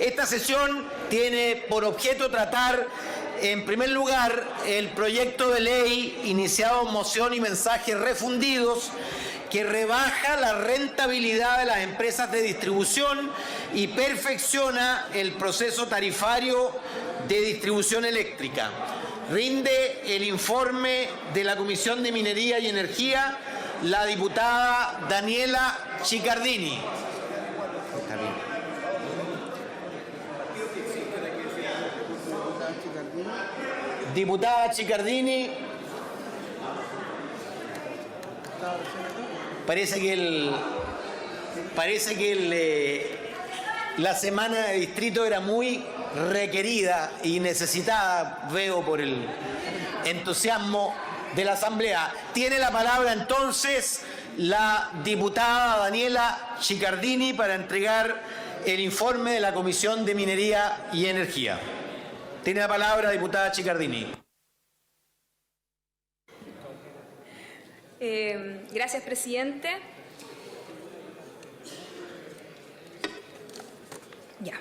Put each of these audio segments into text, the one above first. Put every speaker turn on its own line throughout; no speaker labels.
Esta sesión tiene por objeto tratar, en primer lugar, el proyecto de ley iniciado en moción y mensajes refundidos que rebaja la rentabilidad de las empresas de distribución y perfecciona el proceso tarifario de distribución eléctrica. Rinde el informe de la Comisión de Minería y Energía la diputada Daniela Chiccardini. Diputada Chiccardini, parece que la semana de distrito era muy requerida y necesitada, veo por el entusiasmo de la Asamblea. Tiene la palabra entonces la diputada Daniela Chiccardini para entregar el informe de la Comisión de Minería y Energía. Tiene la palabra, diputada Chiccardini.
Gracias, presidente. Ya.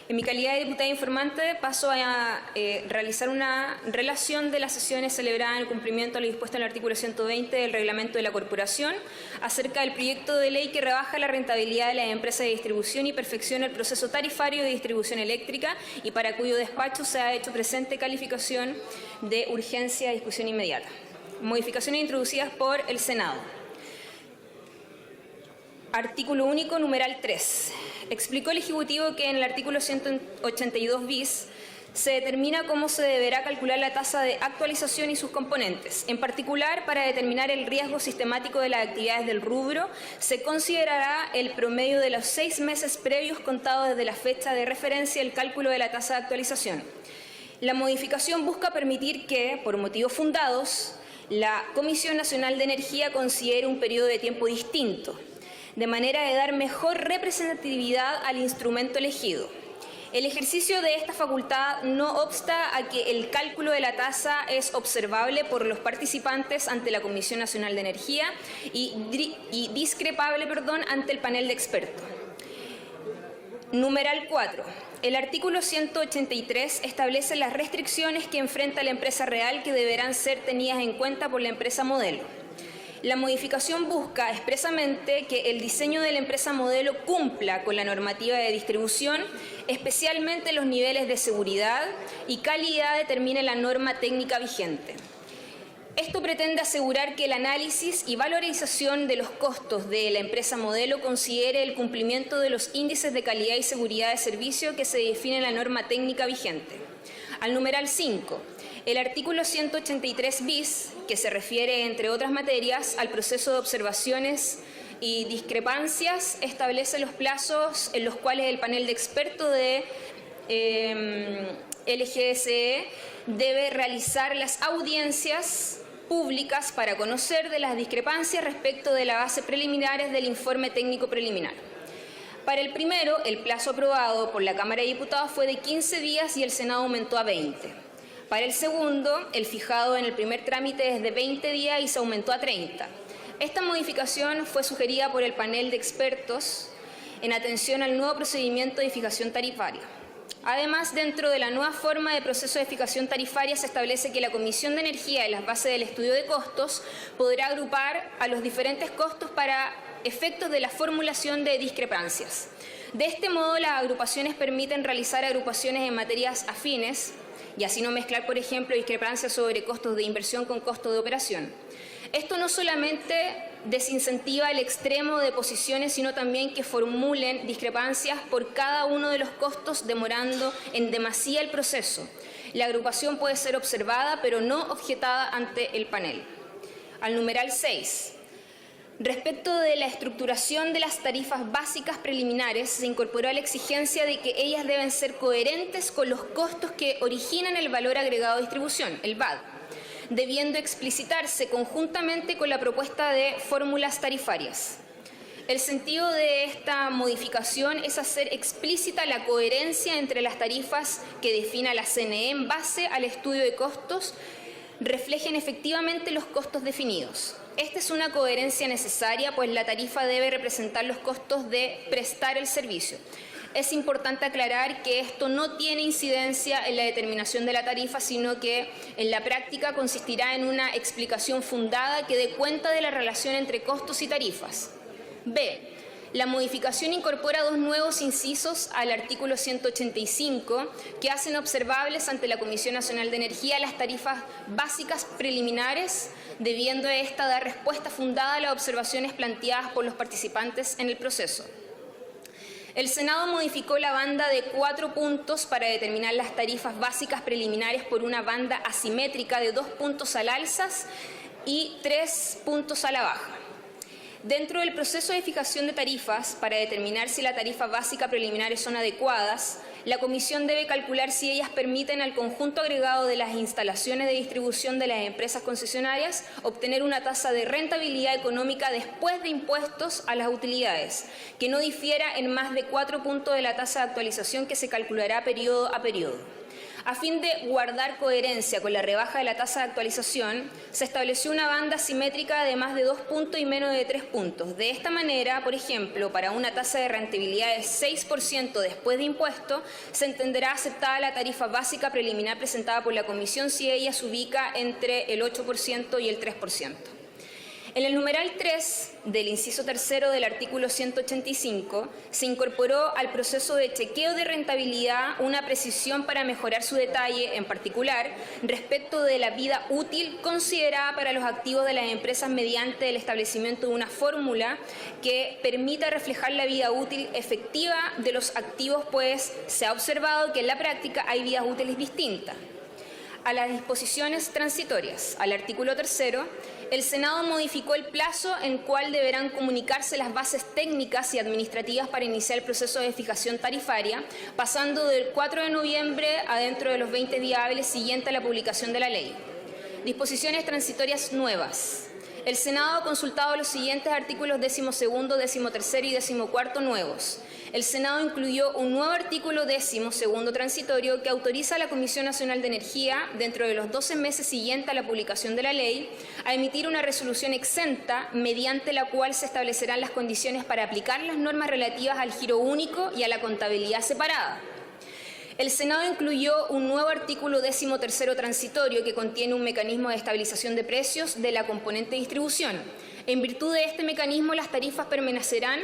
En mi calidad de diputada informante paso a realizar una relación de las sesiones celebradas en el cumplimiento de lo dispuesto en el artículo 120 del reglamento de la corporación acerca del proyecto de ley que rebaja la rentabilidad de las empresas de distribución y perfecciona el proceso tarifario de distribución eléctrica y para cuyo despacho se ha hecho presente calificación de urgencia de discusión inmediata. Modificaciones introducidas por el Senado. Artículo único, numeral 3. Explicó el Ejecutivo que en el artículo 182 bis se determina cómo se deberá calcular la tasa de actualización y sus componentes. En particular, para determinar el riesgo sistemático de las actividades del rubro, se considerará el promedio de los 6 meses previos contados desde la fecha de referencia del cálculo de la tasa de actualización. La modificación busca permitir que, por motivos fundados, la Comisión Nacional de Energía considere un periodo de tiempo distinto, de manera de dar mejor representatividad al instrumento elegido. El ejercicio de esta facultad no obsta a que el cálculo de la tasa es observable por los participantes ante la Comisión Nacional de Energía y discrepable, ante el panel de expertos. Numeral 4. El artículo 183 establece las restricciones que enfrenta la empresa real que deberán ser tenidas en cuenta por la empresa modelo. La modificación busca expresamente que el diseño de la empresa modelo cumpla con la normativa de distribución, especialmente los niveles de seguridad y calidad determine la norma técnica vigente. Esto pretende asegurar que el análisis y valorización de los costos de la empresa modelo considere el cumplimiento de los índices de calidad y seguridad de servicio que se define en la norma técnica vigente. Al numeral 5. El artículo 183 bis, que se refiere, entre otras materias, al proceso de observaciones y discrepancias, establece los plazos en los cuales el panel de expertos de LGSE debe realizar las audiencias públicas para conocer de las discrepancias respecto de la base preliminares del informe técnico preliminar. Para el primero, el plazo aprobado por la Cámara de Diputados fue de 15 días y el Senado aumentó a 20. Para el segundo, el fijado en el primer trámite es de 20 días y se aumentó a 30. Esta modificación fue sugerida por el panel de expertos en atención al nuevo procedimiento de fijación tarifaria. Además, dentro de la nueva forma de proceso de fijación tarifaria se establece que la Comisión de Energía, en las bases del estudio de costos, podrá agrupar a los diferentes costos para efectos de la formulación de discrepancias. De este modo, las agrupaciones permiten realizar agrupaciones en materias afines y así no mezclar, por ejemplo, discrepancias sobre costos de inversión con costos de operación. Esto no solamente desincentiva el extremo de posiciones, sino también que formulen discrepancias por cada uno de los costos, demorando en demasía el proceso. La agrupación puede ser observada, pero no objetada ante el panel. Al numeral 6. Respecto de la estructuración de las tarifas básicas preliminares, se incorporó la exigencia de que ellas deben ser coherentes con los costos que originan el valor agregado de distribución, el VAD, debiendo explicitarse conjuntamente con la propuesta de fórmulas tarifarias. El sentido de esta modificación es hacer explícita la coherencia entre las tarifas que defina la CNE en base al estudio de costos, reflejen efectivamente los costos definidos. Esta es una coherencia necesaria, pues la tarifa debe representar los costos de prestar el servicio. es importante aclarar que esto no tiene incidencia en la determinación de la tarifa, sino que en la práctica consistirá en una explicación fundada que dé cuenta de la relación entre costos y tarifas. B. La modificación incorpora dos nuevos incisos al artículo 185 que hacen observables ante la Comisión Nacional de Energía las tarifas básicas preliminares, debiendo esta dar respuesta fundada a las observaciones planteadas por los participantes en el proceso. El Senado modificó la banda de 4 puntos para determinar las tarifas básicas preliminares por una banda asimétrica de 2 puntos al alza y 3 puntos a la baja. Dentro del proceso de fijación de tarifas, para determinar si las tarifas básicas preliminares son adecuadas, la Comisión debe calcular si ellas permiten al conjunto agregado de las instalaciones de distribución de las empresas concesionarias obtener una tasa de rentabilidad económica después de impuestos a las utilidades, que no difiera en más de 4 puntos de la tasa de actualización que se calculará periodo a periodo. A fin de guardar coherencia con la rebaja de la tasa de actualización, se estableció una banda simétrica de más de 2 puntos y menos de 3 puntos. De esta manera, por ejemplo, para una tasa de rentabilidad de 6% después de impuestos, se entenderá aceptada la tarifa básica preliminar presentada por la Comisión si ella se ubica entre el 8% y el 3%. En el numeral 3 del inciso tercero del artículo 185 se incorporó al proceso de chequeo de rentabilidad una precisión para mejorar su detalle, en particular respecto de la vida útil considerada para los activos de las empresas mediante el establecimiento de una fórmula que permita reflejar la vida útil efectiva de los activos, pues se ha observado que en la práctica hay vidas útiles distintas. A las disposiciones transitorias, al artículo 3, el Senado modificó el plazo en cual deberán comunicarse las bases técnicas y administrativas para iniciar el proceso de fijación tarifaria, pasando del 4 de noviembre a dentro de los 20 días hábiles siguientes a la publicación de la ley. Disposiciones transitorias nuevas. El Senado ha consultado los siguientes artículos 12º, 13º y 14º nuevos. El Senado incluyó un nuevo artículo 12º transitorio que autoriza a la Comisión Nacional de Energía, dentro de los 12 meses siguientes a la publicación de la ley, a emitir una resolución exenta mediante la cual se establecerán las condiciones para aplicar las normas relativas al giro único y a la contabilidad separada. El Senado incluyó un nuevo artículo 13º transitorio que contiene un mecanismo de estabilización de precios de la componente de distribución. En virtud de este mecanismo, las tarifas permanecerán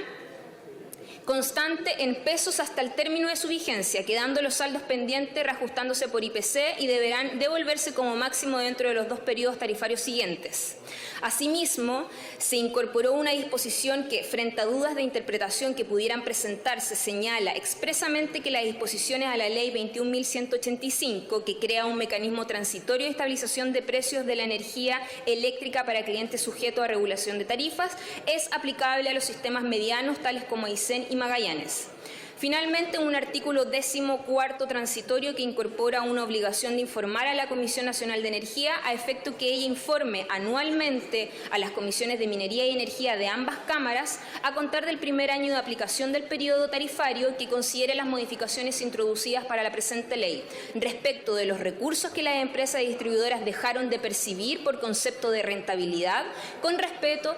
constante en pesos hasta el término de su vigencia, quedando los saldos pendientes reajustándose por IPC y deberán devolverse como máximo dentro de los 2 periodos tarifarios siguientes. Asimismo, se incorporó una disposición que, frente a dudas de interpretación que pudieran presentarse, señala expresamente que las disposiciones a la Ley 21.185, que crea un mecanismo transitorio de estabilización de precios de la energía eléctrica para clientes sujetos a regulación de tarifas, es aplicable a los sistemas medianos, tales como Aysén y Magallanes. Finalmente, un artículo 14º transitorio que incorpora una obligación de informar a la Comisión Nacional de Energía a efecto que ella informe anualmente a las comisiones de Minería y Energía de ambas cámaras a contar del primer año de aplicación del periodo tarifario que considere las modificaciones introducidas para la presente ley respecto de los recursos que las empresas distribuidoras dejaron de percibir por concepto de rentabilidad con respecto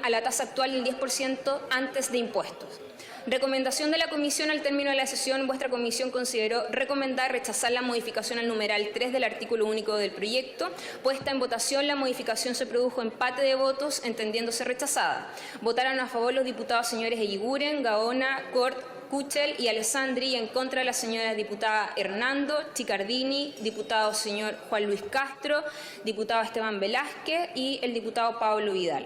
a la tasa actual del 10% antes de impuestos. Recomendación de la Comisión. Al término de la sesión, vuestra Comisión consideró recomendar rechazar la modificación al numeral 3 del artículo único del proyecto. Puesta en votación, la modificación se produjo empate de votos, entendiéndose rechazada. Votaron a favor los diputados señores Eguiguren, Gaona, Cort, Kuchel y Alessandri, y en contra la señora diputada Hernando, Chicardini, diputado señor Juan Luis Castro, diputado Esteban Velázquez y el diputado Pablo Vidal.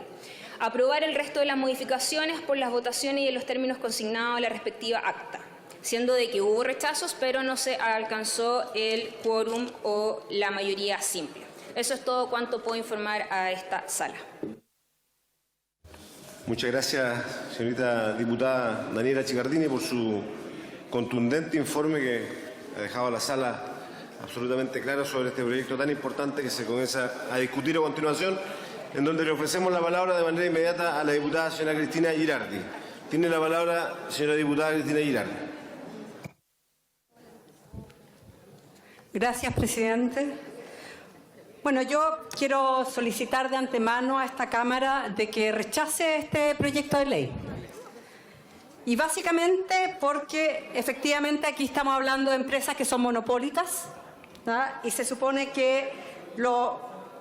Aprobar el resto de las modificaciones por las votaciones y en los términos consignados en la respectiva acta, siendo de que hubo rechazos, pero no se alcanzó el quórum o la mayoría simple. Eso es todo cuanto puedo informar a esta sala.
Muchas gracias, señorita diputada Daniela Chicardini, por su contundente informe que ha dejado a la sala absolutamente clara sobre este proyecto tan importante que se comienza a discutir a continuación, en donde le ofrecemos la palabra de manera inmediata a la diputada señora Cristina Girardi. Tiene la palabra señora diputada Cristina Girardi.
Gracias, presidente. Bueno, yo quiero solicitar de antemano a esta Cámara de que rechace este proyecto de ley. Y básicamente porque efectivamente aquí estamos hablando de empresas que son monopólicas, ¿no? Y se supone que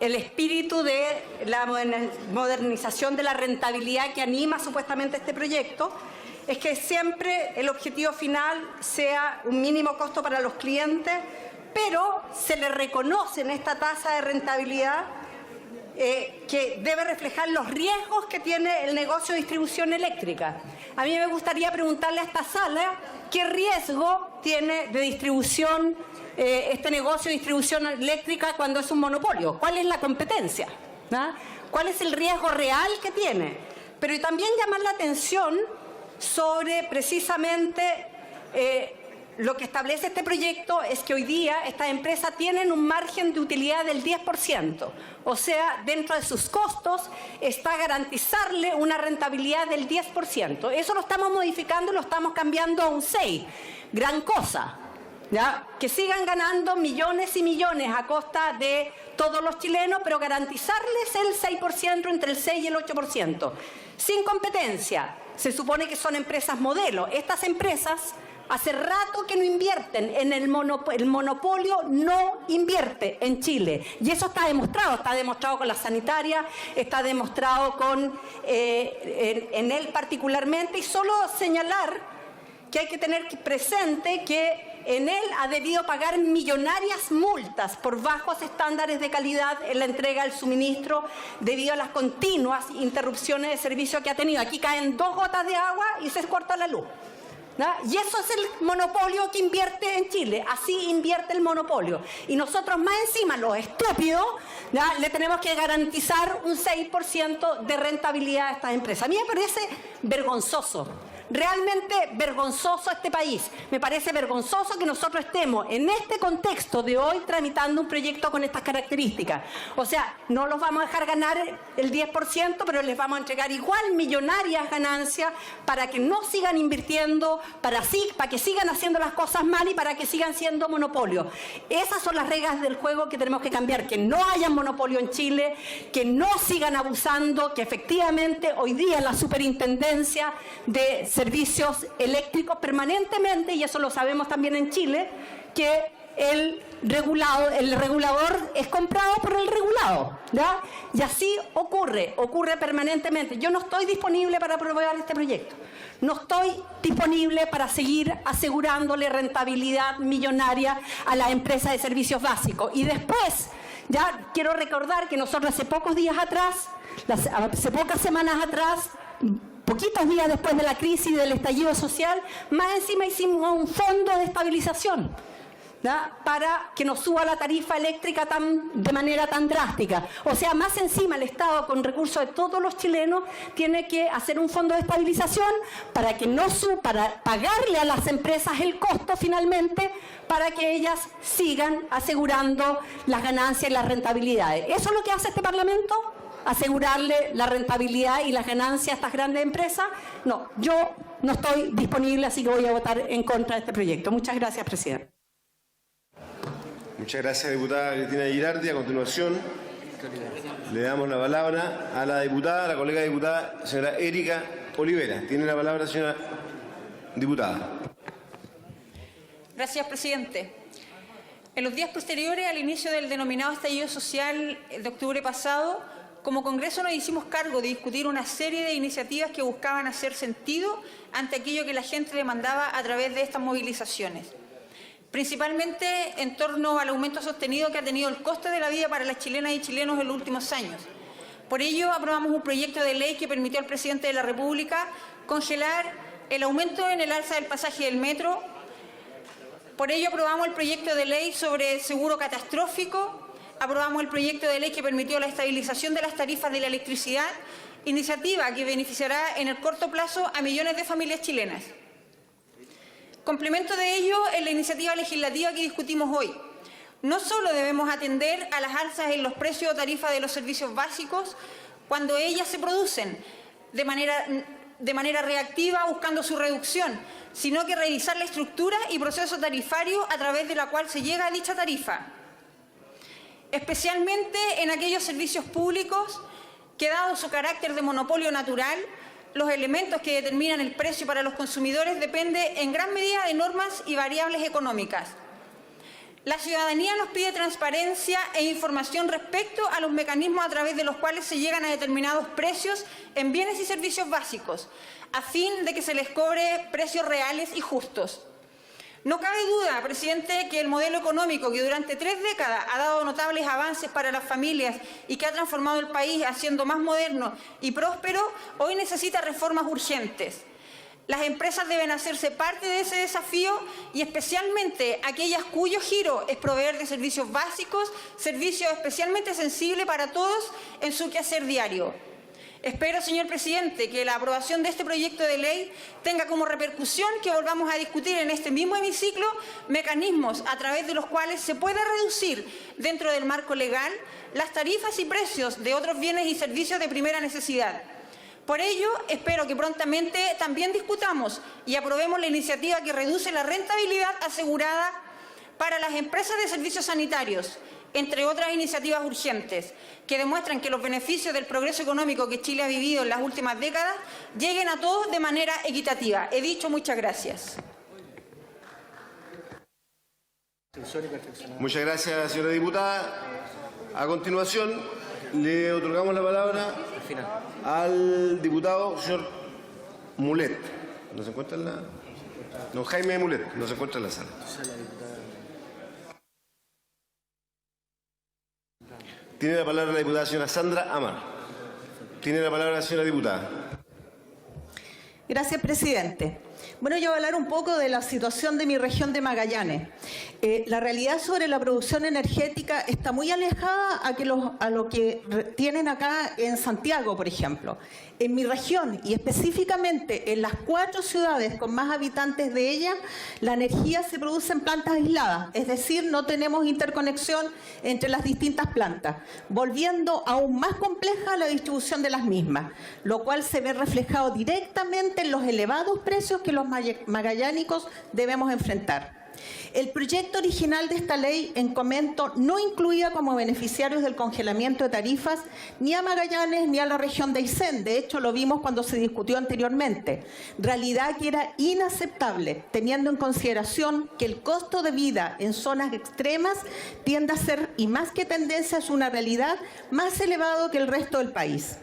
el espíritu de la modernización de la rentabilidad que anima supuestamente este proyecto es que siempre el objetivo final sea un mínimo costo para los clientes, pero se le reconoce en esta tasa de rentabilidad que debe reflejar los riesgos que tiene el negocio de distribución eléctrica. A mí me gustaría preguntarle a esta sala qué riesgo tiene de distribución este negocio de distribución eléctrica cuando es un monopolio. ¿Cuál es la competencia? ¿No? ¿Cuál es el riesgo real que tiene? Pero también llamar la atención sobre precisamente lo que establece este proyecto es que hoy día estas empresas tienen un margen de utilidad del 10%. O sea, dentro de sus costos está garantizarle una rentabilidad del 10%. Eso lo estamos modificando, lo estamos cambiando a un 6%. Gran cosa, ¿ya? Que sigan ganando millones y millones a costa de todos los chilenos, pero garantizarles el 6%, entre el 6 y el 8%. Sin competencia. Se supone que son empresas modelo. Estas empresas hace rato que no invierten en el monopolio, no invierte en Chile. Y eso está demostrado con la sanitaria, está demostrado en él particularmente, y solo señalar que hay que tener presente que en él ha debido pagar millonarias multas por bajos estándares de calidad en la entrega del suministro debido a las continuas interrupciones de servicio que ha tenido. Aquí caen 2 gotas de agua y se corta la luz, ¿no? Y eso es el monopolio que invierte en Chile. Así invierte el monopolio. Y nosotros más encima, los estúpidos, ¿no? Le tenemos que garantizar un 6% de rentabilidad a estas empresas. A mí me parece vergonzoso. Realmente vergonzoso este país. Me parece vergonzoso que nosotros estemos en este contexto de hoy tramitando un proyecto con estas características. O sea, no los vamos a dejar ganar el 10%, pero les vamos a entregar igual millonarias ganancias para que no sigan invirtiendo, para que sigan haciendo las cosas mal y para que sigan siendo monopolios. Esas son las reglas del juego que tenemos que cambiar, que no haya monopolio en Chile, que no sigan abusando, que efectivamente hoy día la superintendencia de servicios eléctricos permanentemente, y eso lo sabemos también en Chile, que el regulador es comprado por el regulado, ¿ya? Y así ocurre permanentemente. Yo no estoy disponible para aprobar este proyecto. No estoy disponible para seguir asegurándole rentabilidad millonaria a las empresas de servicios básicos. Y después, ya quiero recordar que nosotros hace pocos días atrás, hace pocas semanas atrás, poquitos días después de la crisis del estallido social, más encima hicimos un fondo de estabilización, ¿ya? Para que nos suba la tarifa eléctrica de manera tan drástica. O sea, más encima el Estado, con recursos de todos los chilenos, tiene que hacer un fondo de estabilización para pagarle a las empresas el costo finalmente, para que ellas sigan asegurando las ganancias y las rentabilidades. ¿Eso es lo que hace este Parlamento? ¿Asegurarle la rentabilidad y las ganancias a estas grandes empresas? No, yo no estoy disponible, así que voy a votar en contra de este proyecto. Muchas gracias, presidente.
Muchas gracias, diputada Cristina Girardi. A continuación, le damos la palabra a la colega diputada, señora Erika Olivera. Tiene la palabra, señora diputada.
Gracias, presidente. En los días posteriores al inicio del denominado estallido social de octubre pasado, como Congreso nos hicimos cargo de discutir una serie de iniciativas que buscaban hacer sentido ante aquello que la gente demandaba a través de estas movilizaciones, principalmente en torno al aumento sostenido que ha tenido el coste de la vida para las chilenas y chilenos en los últimos años. Por ello, aprobamos un proyecto de ley que permitió al presidente de la República congelar el aumento en el alza del pasaje del metro. Por ello, aprobamos el proyecto de ley sobre seguro catastrófico. Aprobamos el proyecto de ley que permitió la estabilización de las tarifas de la electricidad, iniciativa que beneficiará en el corto plazo a millones de familias chilenas. Complemento de ello es la iniciativa legislativa que discutimos hoy. No solo debemos atender a las alzas en los precios o tarifas de los servicios básicos cuando ellas se producen de manera reactiva buscando su reducción, sino que revisar la estructura y proceso tarifario a través de la cual se llega a dicha tarifa, especialmente en aquellos servicios públicos que, dado su carácter de monopolio natural, los elementos que determinan el precio para los consumidores depende en gran medida de normas y variables económicas. La ciudadanía nos pide transparencia e información respecto a los mecanismos a través de los cuales se llegan a determinados precios en bienes y servicios básicos, a fin de que se les cobre precios reales y justos. No cabe duda, presidente, que el modelo económico que durante 3 décadas ha dado notables avances para las familias y que ha transformado el país haciendo más moderno y próspero, hoy necesita reformas urgentes. Las empresas deben hacerse parte de ese desafío y especialmente aquellas cuyo giro es proveer de servicios básicos, servicios especialmente sensibles para todos en su quehacer diario. Espero, señor presidente, que la aprobación de este proyecto de ley tenga como repercusión que volvamos a discutir en este mismo hemiciclo mecanismos a través de los cuales se pueda reducir dentro del marco legal las tarifas y precios de otros bienes y servicios de primera necesidad. Por ello, espero que prontamente también discutamos y aprobemos la iniciativa que reduce la rentabilidad asegurada para las empresas de servicios sanitarios, entre otras iniciativas urgentes, que demuestran que los beneficios del progreso económico que Chile ha vivido en las últimas décadas lleguen a todos de manera equitativa. He dicho, muchas gracias.
Muchas gracias, señora diputada. A continuación, le otorgamos la palabra al diputado señor Mulet. ¿No se encuentra en la...? No, Jaime Mulet, no se encuentra en la sala. Tiene la palabra la diputada señora Sandra Amar. Tiene la palabra la señora diputada.
Gracias, presidente. Bueno, yo voy a hablar un poco de la situación de mi región de Magallanes. La realidad sobre la producción energética está muy alejada a lo que tienen acá en Santiago, por ejemplo. En mi región, y específicamente en las 4 ciudades con más habitantes de ella, la energía se produce en plantas aisladas, es decir, no tenemos interconexión entre las distintas plantas, volviendo aún más compleja la distribución de las mismas, lo cual se ve reflejado directamente en los elevados precios que los magallánicos debemos enfrentar. El proyecto original de esta ley en comento no incluía como beneficiarios del congelamiento de tarifas ni a Magallanes ni a la región de Aysén. De hecho, lo vimos cuando se discutió anteriormente. Realidad que era inaceptable, teniendo en consideración que el costo de vida en zonas extremas tiende a ser, y más que tendencia, es una realidad más elevado que el resto del país.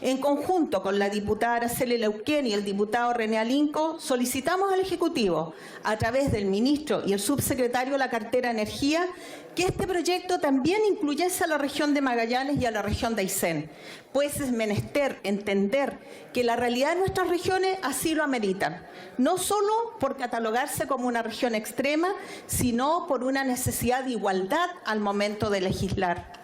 En conjunto con la diputada Araceli Leuquén y el diputado René Alinco, solicitamos al Ejecutivo, a través del ministro y el subsecretario de la cartera de Energía, que este proyecto también incluyese a la región de Magallanes y a la región de Aysén, pues es menester entender que la realidad de nuestras regiones así lo ameritan, no solo por catalogarse como una región extrema, sino por una necesidad de igualdad al momento de legislar.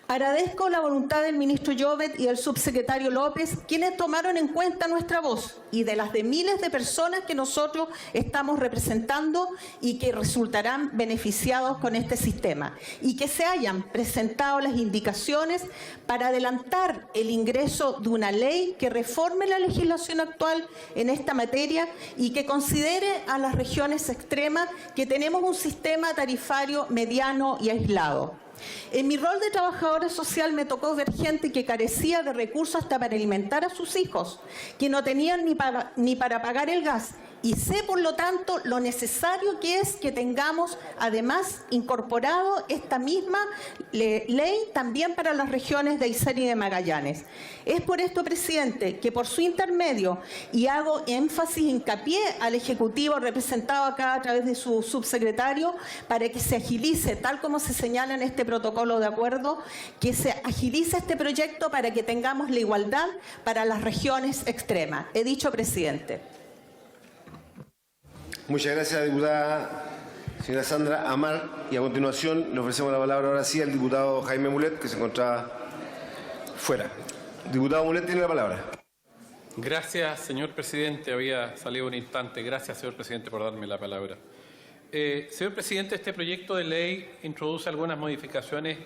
Agradezco la voluntad del ministro Llobet y del subsecretario López, quienes tomaron en cuenta nuestra voz y de las de miles de personas que nosotros estamos representando y que resultarán beneficiados con este sistema, y que se hayan presentado las indicaciones para adelantar el ingreso de una ley que reforme la legislación actual en esta materia y que considere a las regiones extremas que tenemos un sistema tarifario mediano y aislado. En mi rol de trabajadora social me tocó ver gente que carecía de recursos hasta para alimentar a sus hijos, que no tenían ni para pagar el gas, y sé por lo tanto lo necesario que es que tengamos además incorporado esta misma ley también para las regiones de Aysén y de Magallanes. Es por esto, presidente, que por su intermedio, y hago énfasis, hincapié al Ejecutivo representado acá a través de su subsecretario, para que se agilice, tal como se señala en este protocolo de acuerdo, que se agilice este proyecto para que tengamos la igualdad para las regiones extremas. He dicho, presidente.
Muchas gracias, diputada señora Sandra Amar. Y a continuación le ofrecemos la palabra ahora sí al diputado Jaime Mulet, que se encontraba fuera. Diputado Mulet, tiene la palabra.
Gracias, señor presidente. Había salido un instante. Gracias, señor presidente, por darme la palabra. Señor presidente, este proyecto de ley introduce algunas modificaciones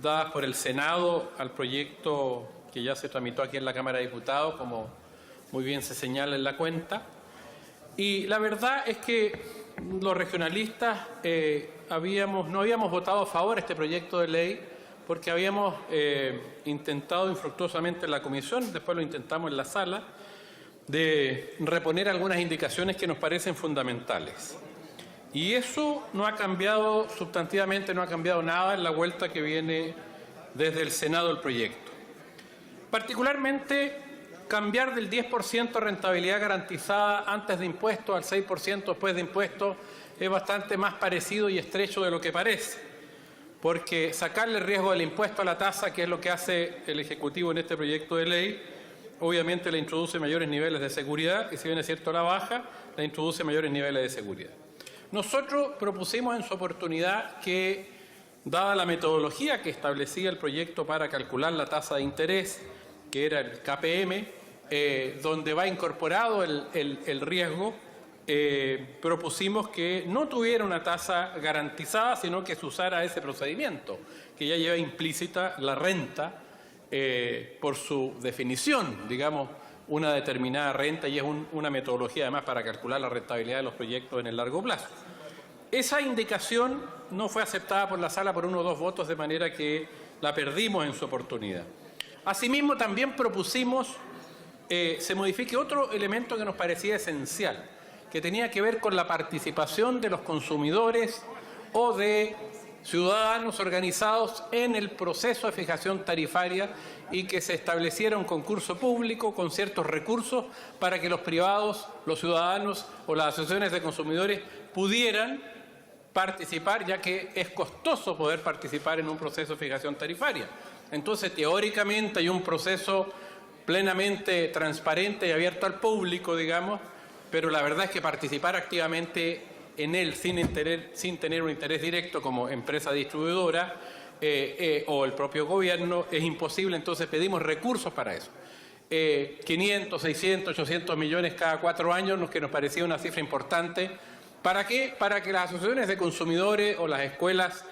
dadas por el Senado al proyecto que ya se tramitó aquí en la Cámara de Diputados, como muy bien se señala en la cuenta. Y la verdad es que los regionalistas no habíamos votado a favor de este proyecto de ley porque habíamos intentado infructuosamente en la comisión, después lo intentamos en la sala, de reponer algunas indicaciones que nos parecen fundamentales. Y eso no ha cambiado sustantivamente, no ha cambiado nada en la vuelta que viene desde el Senado del proyecto. Particularmente, cambiar del 10% rentabilidad garantizada antes de impuestos al 6% después de impuestos es bastante más parecido y estrecho de lo que parece, porque sacarle riesgo del impuesto a la tasa, que es lo que hace el Ejecutivo en este proyecto de ley, obviamente le introduce mayores niveles de seguridad, y si bien es cierto la baja, le introduce mayores niveles de seguridad. Nosotros propusimos en su oportunidad que, dada la metodología que establecía el proyecto para calcular la tasa de interés, que era el KPM, donde va incorporado el riesgo, propusimos que no tuviera una tasa garantizada, sino que se usara ese procedimiento, que ya lleva implícita la renta, por su definición, digamos, una determinada renta, y es una metodología además para calcular la rentabilidad de los proyectos en el largo plazo. Esa indicación no fue aceptada por la sala por 1 o 2 votos, de manera que la perdimos en su oportunidad. Asimismo, también propusimos se modifique otro elemento que nos parecía esencial, que tenía que ver con la participación de los consumidores o de ciudadanos organizados en el proceso de fijación tarifaria, y que se estableciera un concurso público con ciertos recursos para que los privados, los ciudadanos o las asociaciones de consumidores pudieran participar, ya que es costoso poder participar en un proceso de fijación tarifaria. Entonces, teóricamente hay un proceso plenamente transparente y abierto al público, digamos, pero la verdad es que participar activamente en él sin tener un interés directo como empresa distribuidora o el propio gobierno es imposible. Entonces pedimos recursos para eso. 500, 600, 800 millones cada 4 años, que nos parecía una cifra importante. ¿Para qué? Para que las asociaciones de consumidores o las escuelas,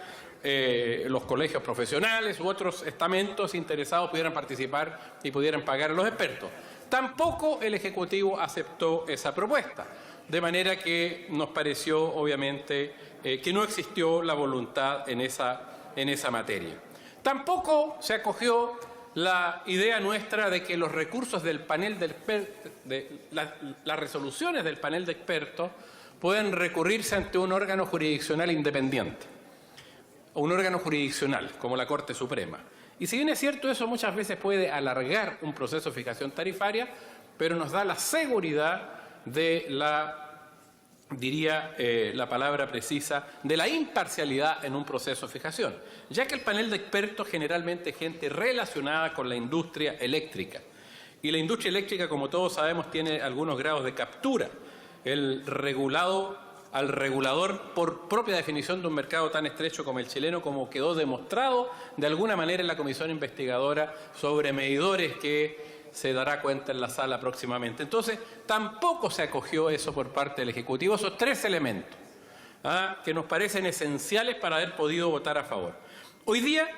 los colegios profesionales u otros estamentos interesados pudieran participar y pudieran pagar a los expertos. Tampoco el Ejecutivo aceptó esa propuesta, de manera que nos pareció, obviamente, que no existió la voluntad en esa materia. Tampoco se acogió la idea nuestra de que los recursos del panel las resoluciones del panel de expertos pueden recurrirse ante un órgano jurisdiccional independiente, o un órgano jurisdiccional, como la Corte Suprema. Y si bien es cierto, eso muchas veces puede alargar un proceso de fijación tarifaria, pero nos da la seguridad de la palabra precisa, de la imparcialidad en un proceso de fijación, ya que el panel de expertos generalmente es gente relacionada con la industria eléctrica. Y la industria eléctrica, como todos sabemos, tiene algunos grados de captura. El regulador, por propia definición de un mercado tan estrecho como el chileno, como quedó demostrado de alguna manera en la comisión investigadora sobre medidores que se dará cuenta en la sala próximamente. Entonces, tampoco se acogió eso por parte del Ejecutivo, esos 3 elementos que nos parecen esenciales para haber podido votar a favor. Hoy día,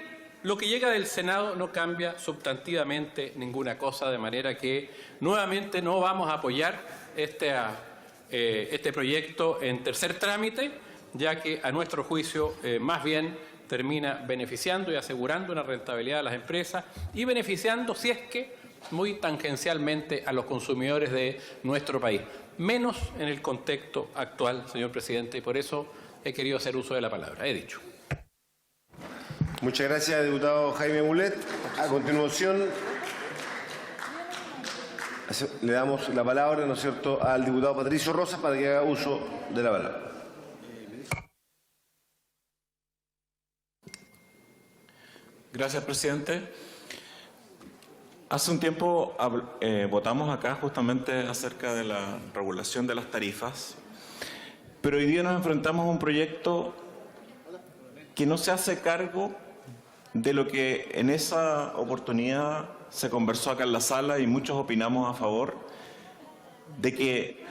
lo que llega del Senado no cambia sustantivamente ninguna cosa, de manera que nuevamente no vamos a apoyar este proyecto en tercer trámite, ya que a nuestro juicio más bien termina beneficiando y asegurando una rentabilidad a las empresas y beneficiando, si es que muy tangencialmente, a los consumidores de nuestro país, menos en el contexto actual, señor presidente, y por eso he querido hacer uso de la palabra. He dicho.
Muchas gracias, diputado Jaime Mulet. A continuación, le damos la palabra, ¿no es cierto?, al diputado Patricio Rosas para que haga uso de la palabra.
Gracias, presidente. Hace un tiempo votamos acá justamente acerca de la regulación de las tarifas, pero hoy día nos enfrentamos a un proyecto que no se hace cargo de lo que en esa oportunidad se conversó acá en la sala y muchos opinamos a favor, de que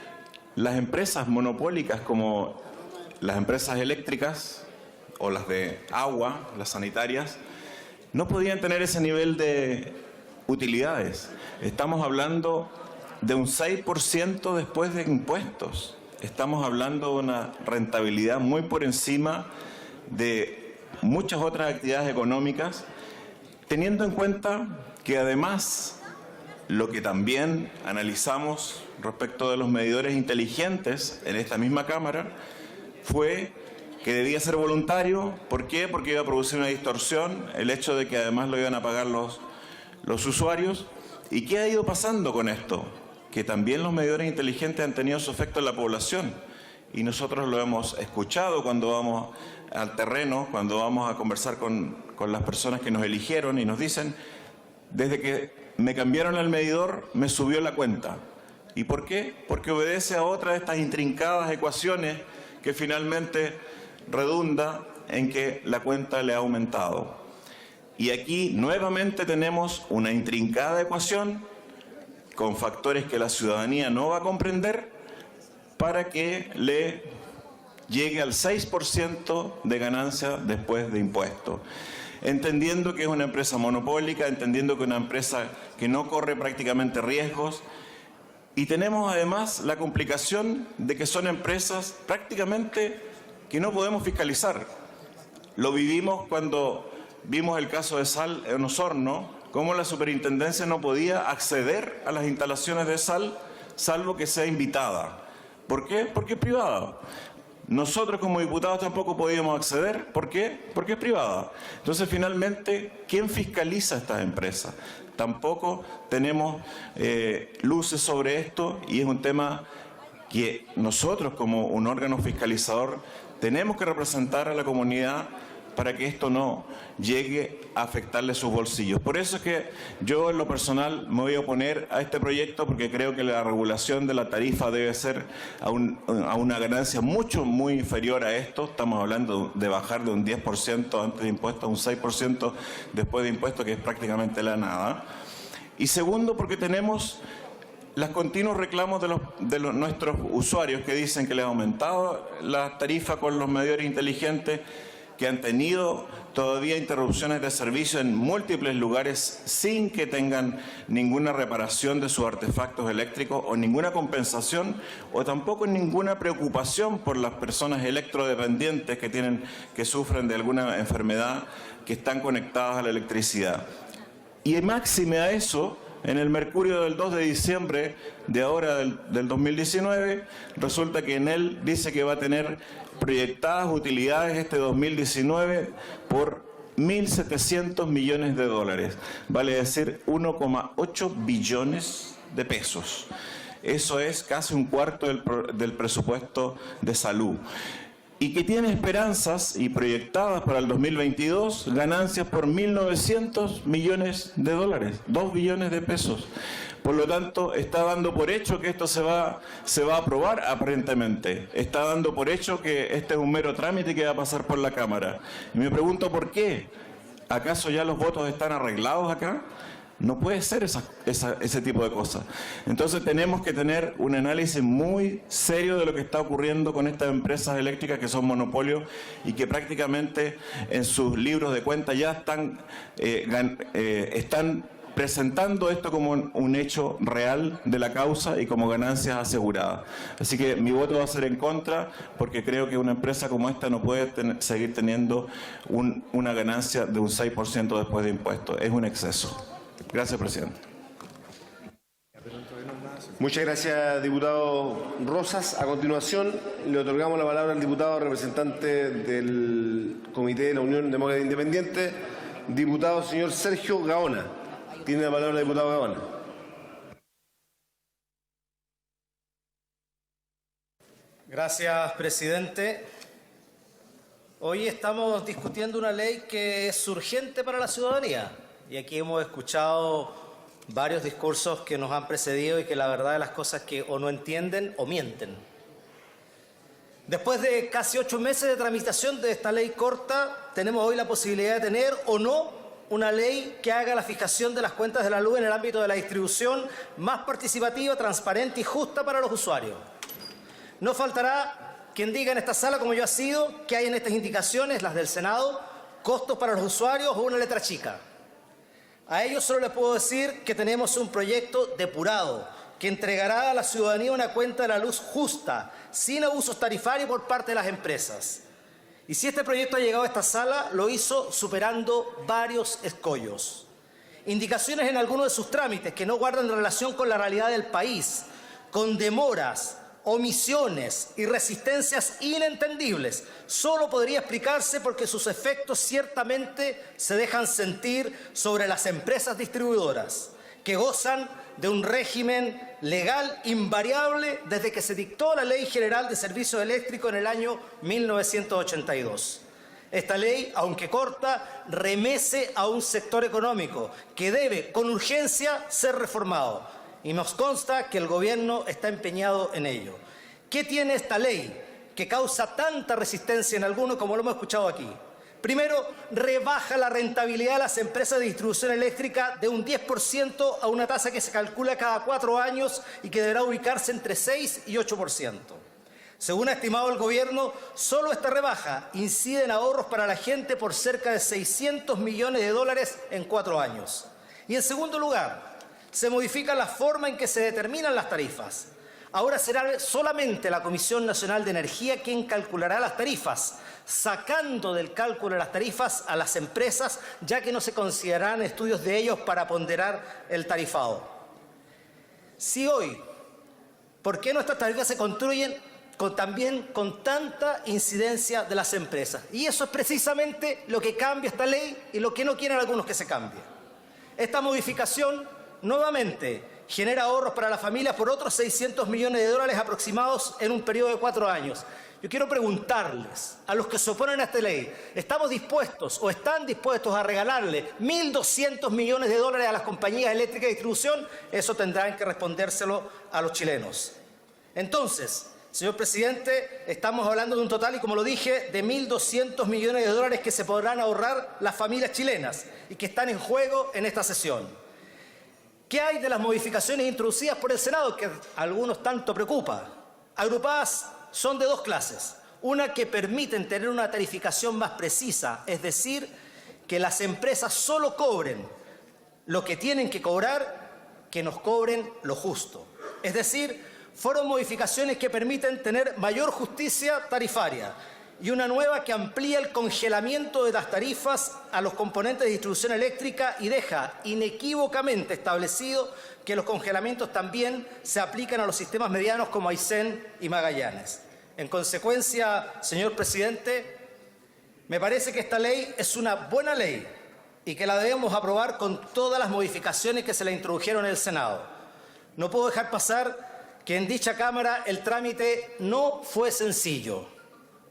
las empresas monopólicas como las empresas eléctricas o las de agua, las sanitarias, no podían tener ese nivel de utilidades. Estamos hablando de un 6% después de impuestos. Estamos hablando de una rentabilidad muy por encima de muchas otras actividades económicas teniendo en cuenta que además lo que también analizamos respecto de los medidores inteligentes en esta misma Cámara fue que debía ser voluntario. ¿Por qué? Porque iba a producir una distorsión, el hecho de que además lo iban a pagar los usuarios. ¿Y qué ha ido pasando con esto? Que también los medidores inteligentes han tenido su efecto en la población. Y nosotros lo hemos escuchado cuando vamos al terreno, cuando vamos a conversar con las personas que nos eligieron y nos dicen, desde que me cambiaron el medidor, me subió la cuenta. ¿Y por qué? Porque obedece a otra de estas intrincadas ecuaciones que finalmente redunda en que la cuenta le ha aumentado. Y aquí nuevamente tenemos una intrincada ecuación con factores que la ciudadanía no va a comprender para que le llegue al 6% de ganancia después de impuestos. Entendiendo que es una empresa monopólica, entendiendo que es una empresa que no corre prácticamente riesgos. Y tenemos además la complicación de que son empresas prácticamente que no podemos fiscalizar. Lo vivimos cuando vimos el caso de Sal en Osorno, cómo la superintendencia no podía acceder a las instalaciones de Sal, salvo que sea invitada. ¿Por qué? Porque es privada. Nosotros como diputados tampoco podíamos acceder. ¿Por qué? Porque es privada. Entonces, finalmente, ¿quién fiscaliza estas empresas? Tampoco tenemos luces sobre esto y es un tema que nosotros como un órgano fiscalizador tenemos que representar a la comunidad para que esto no llegue a afectarle sus bolsillos. Por eso es que yo en lo personal me voy a oponer a este proyecto, porque creo que la regulación de la tarifa debe ser a una ganancia muy inferior a esto. Estamos hablando de bajar de un 10% antes de impuestos a un 6% después de impuestos, que es prácticamente la nada. Y segundo, porque tenemos los continuos reclamos de nuestros usuarios que dicen que les ha aumentado la tarifa con los medidores inteligentes, que han tenido todavía interrupciones de servicio en múltiples lugares sin que tengan ninguna reparación de sus artefactos eléctricos o ninguna compensación, o tampoco ninguna preocupación por las personas electrodependientes que sufren de alguna enfermedad, que están conectadas a la electricidad. Y máxime a eso, en el Mercurio del 2 de diciembre de ahora del 2019, resulta que en él dice que va a tener proyectadas utilidades este 2019 por 1.700 millones de dólares, vale decir 1,8 billones de pesos. Eso es casi un cuarto del presupuesto de salud. Y que tiene esperanzas y proyectadas para el 2022 ganancias por 1.900 millones de dólares, 2 billones de pesos. Por lo tanto, está dando por hecho que esto se va a aprobar aparentemente. Está dando por hecho que este es un mero trámite que va a pasar por la Cámara. Y me pregunto por qué. ¿Acaso ya los votos están arreglados acá? No puede ser ese tipo de cosas. Entonces tenemos que tener un análisis muy serio de lo que está ocurriendo con estas empresas eléctricas que son monopolios y que prácticamente en sus libros de cuenta ya están presentando esto como un hecho real de la causa y como ganancias aseguradas. Así que mi voto va a ser en contra, porque creo que una empresa como esta no puede seguir teniendo una ganancia de un 6% después de impuestos. Es un exceso. Gracias, presidente.
Muchas gracias, diputado Rosas. A continuación, le otorgamos la palabra al diputado representante del Comité de la Unión Demócrata Independiente, diputado señor Sergio Gaona. Tiene la palabra el diputado Gaona.
Gracias, presidente. Hoy estamos discutiendo una ley que es urgente para la ciudadanía. Y aquí hemos escuchado varios discursos que nos han precedido y que la verdad de las cosas que o no entienden o mienten. Después de casi 8 meses de tramitación de esta ley corta, tenemos hoy la posibilidad de tener o no una ley que haga la fijación de las cuentas de la luz en el ámbito de la distribución más participativa, transparente y justa para los usuarios. No faltará quien diga en esta sala, como yo ha sido, que hay en estas indicaciones, las del Senado, costos para los usuarios o una letra chica. A ellos solo les puedo decir que tenemos un proyecto depurado que entregará a la ciudadanía una cuenta de la luz justa, sin abusos tarifarios por parte de las empresas. Y si este proyecto ha llegado a esta sala, lo hizo superando varios escollos. Indicaciones en algunos de sus trámites que no guardan relación con la realidad del país, con demoras, omisiones y resistencias inentendibles, solo podría explicarse porque sus efectos ciertamente se dejan sentir sobre las empresas distribuidoras, que gozan de un régimen legal invariable desde que se dictó la Ley General de Servicios Eléctricos en el año 1982. Esta ley, aunque corta, remece a un sector económico que debe, con urgencia, ser reformado. Y nos consta que el Gobierno está empeñado en ello. ¿Qué tiene esta ley que causa tanta resistencia en algunos como lo hemos escuchado aquí? Primero, rebaja la rentabilidad de las empresas de distribución eléctrica de un 10% a una tasa que se calcula cada 4 años y que deberá ubicarse entre 6 y 8%. Según ha estimado el Gobierno, solo esta rebaja incide en ahorros para la gente por cerca de 600 millones de dólares en 4 años. Y en segundo lugar, se modifica la forma en que se determinan las tarifas. Ahora será solamente la Comisión Nacional de Energía quien calculará las tarifas, sacando del cálculo de las tarifas a las empresas, ya que no se considerarán estudios de ellos para ponderar el tarifado. Si hoy, ¿por qué nuestras tarifas se construyen también con tanta incidencia de las empresas? Y eso es precisamente lo que cambia esta ley y lo que no quieren algunos que se cambie. Esta modificación nuevamente genera ahorros para las familias por otros 600 millones de dólares aproximados en un periodo de 4 años. Yo quiero preguntarles a los que se oponen a esta ley, ¿estamos dispuestos o están dispuestos a regalarle 1.200 millones de dólares a las compañías eléctricas de distribución? Eso tendrán que respondérselo a los chilenos. Entonces, señor presidente, estamos hablando de un total, y como lo dije, de 1.200 millones de dólares que se podrán ahorrar las familias chilenas y que están en juego en esta sesión. ¿Qué hay de las modificaciones introducidas por el Senado que a algunos tanto preocupa? Agrupadas son de 2 clases. Una que permiten tener una tarificación más precisa, es decir, que las empresas solo cobren lo que tienen que cobrar, que nos cobren lo justo. Es decir, fueron modificaciones que permiten tener mayor justicia tarifaria y una nueva que amplía el congelamiento de las tarifas a los componentes de distribución eléctrica y deja inequívocamente establecido que los congelamientos también se aplican a los sistemas medianos como Aysén y Magallanes. En consecuencia, señor presidente, me parece que esta ley es una buena ley y que la debemos aprobar con todas las modificaciones que se le introdujeron en el Senado. No puedo dejar pasar que en dicha Cámara el trámite no fue sencillo.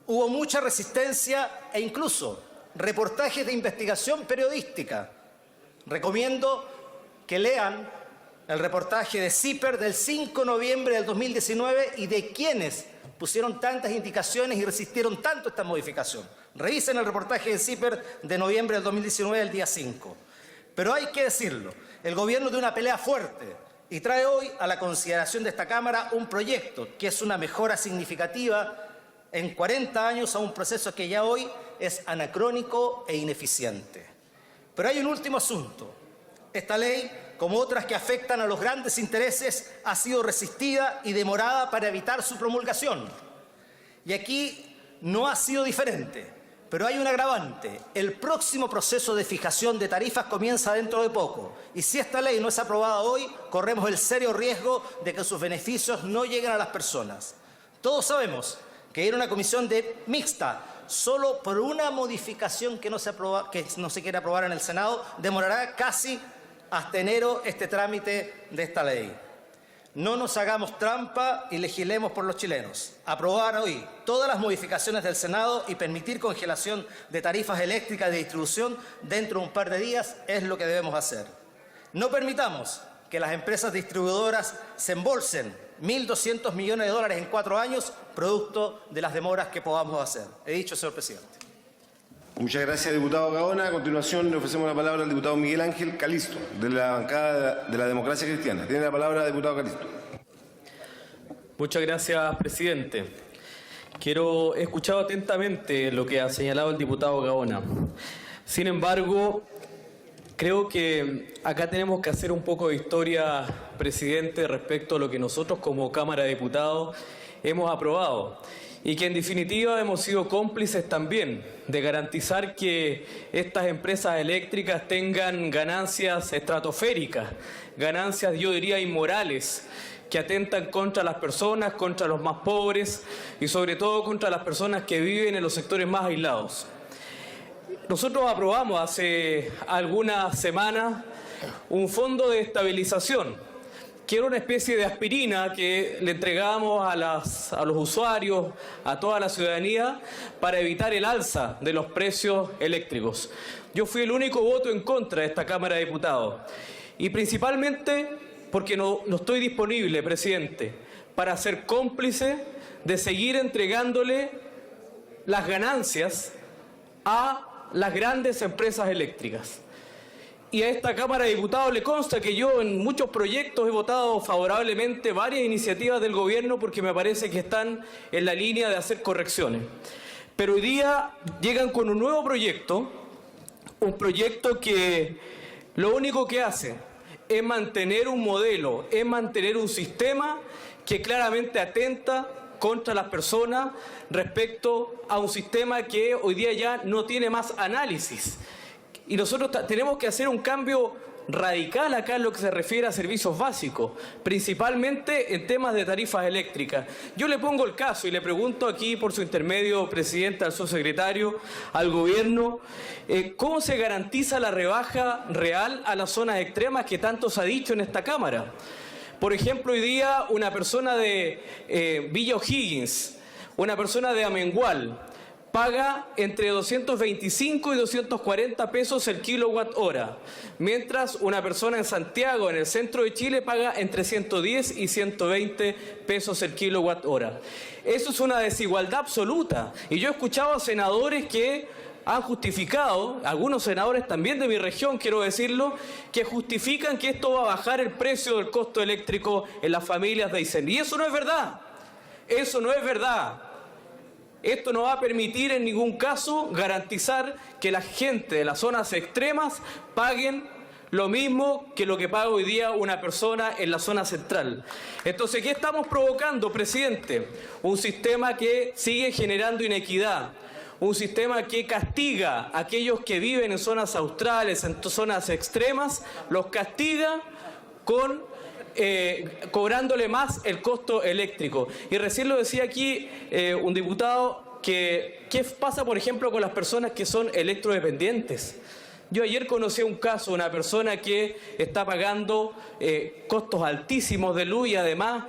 Hubo mucha resistencia e incluso reportajes de investigación periodística. Recomiendo que lean el reportaje de CIPER del 5 de noviembre del 2019 y de quienes pusieron tantas indicaciones y resistieron tanto esta modificación. Revisen el reportaje de CIPER de noviembre del 2019, del día 5. Pero hay que decirlo, el Gobierno dio una pelea fuerte y trae hoy a la consideración de esta Cámara un proyecto que es una mejora significativa en 40 años a un proceso que ya hoy es anacrónico e ineficiente. Pero hay un último asunto. Esta ley, como otras que afectan a los grandes intereses, ha sido resistida y demorada para evitar su promulgación. Y aquí no ha sido diferente, pero hay un agravante. El próximo proceso de fijación de tarifas comienza dentro de poco. Y si esta ley no es aprobada hoy, corremos el serio riesgo de que sus beneficios no lleguen a las personas. Todos sabemos que ir a una comisión mixta solo por una modificación que no se quiere aprobar en el Senado demorará casi hasta enero este trámite de esta ley. No nos hagamos trampa y legislemos por los chilenos. Aprobar hoy todas las modificaciones del Senado y permitir congelación de tarifas eléctricas de distribución dentro de un par de días es lo que debemos hacer. No permitamos que las empresas distribuidoras se embolsen 1.200 millones de dólares en 4 años, producto de las demoras que podamos hacer. He dicho, señor presidente.
Muchas gracias, diputado Gaona. A continuación le ofrecemos la palabra al diputado Miguel Ángel Calisto, de la bancada de la Democracia Cristiana. Tiene la palabra, diputado Calisto.
Muchas gracias, presidente. Quiero escuchar atentamente lo que ha señalado el diputado Gaona. Sin embargo, creo que acá tenemos que hacer un poco de historia, presidente, respecto a lo que nosotros como Cámara de Diputados hemos aprobado. y que en definitiva hemos sido cómplices también de garantizar que estas empresas eléctricas tengan ganancias estratosféricas, ganancias yo diría inmorales, que atentan contra las personas, contra los más pobres y sobre todo contra las personas que viven en los sectores más aislados. Nosotros aprobamos hace algunas semanas un fondo de estabilización, que era una especie de aspirina que le entregábamos a los usuarios, a toda la ciudadanía, para evitar el alza de los precios eléctricos. Yo fui el único voto en contra de esta Cámara de Diputados, y principalmente porque no estoy disponible, presidente, para ser cómplice de seguir entregándole las ganancias a las grandes empresas eléctricas. Y a esta Cámara de Diputados le consta que yo en muchos proyectos he votado favorablemente varias iniciativas del gobierno porque me parece que están en la línea de hacer correcciones. Pero hoy día llegan con un nuevo proyecto, un proyecto que lo único que hace es mantener un modelo, es mantener un sistema que claramente atenta contra las personas respecto a un sistema que hoy día ya no tiene más análisis. Y nosotros tenemos que hacer un cambio radical acá en lo que se refiere a servicios básicos, principalmente en temas de tarifas eléctricas. Yo le pongo el caso y le pregunto aquí por su intermedio, presidente, al subsecretario, al gobierno, ¿cómo se garantiza la rebaja real a las zonas extremas que tanto se ha dicho en esta Cámara? Por ejemplo, hoy día una persona de Villa O'Higgins, una persona de Amengual, paga entre 225 y 240 pesos el kilowatt hora, mientras una persona en Santiago, en el centro de Chile, paga entre 110 y 120 pesos el kilowatt hora. Eso es una desigualdad absoluta. Y yo he escuchado a senadores que han justificado, algunos senadores también de mi región, quiero decirlo, que justifican que esto va a bajar el precio del costo eléctrico en las familias de Aysén. Y eso no es verdad. Eso no es verdad. Esto no va a permitir en ningún caso garantizar que la gente de las zonas extremas paguen lo mismo que lo que paga hoy día una persona en la zona central. Entonces, ¿qué estamos provocando, presidente? Un sistema que sigue generando inequidad, un sistema que castiga a aquellos que viven en zonas australes, en zonas extremas, los castiga cobrándole más el costo eléctrico. Y recién lo decía aquí un diputado, que ¿qué pasa, por ejemplo, con las personas que son electrodependientes? Yo ayer conocí un caso de una persona que está pagando costos altísimos de luz y además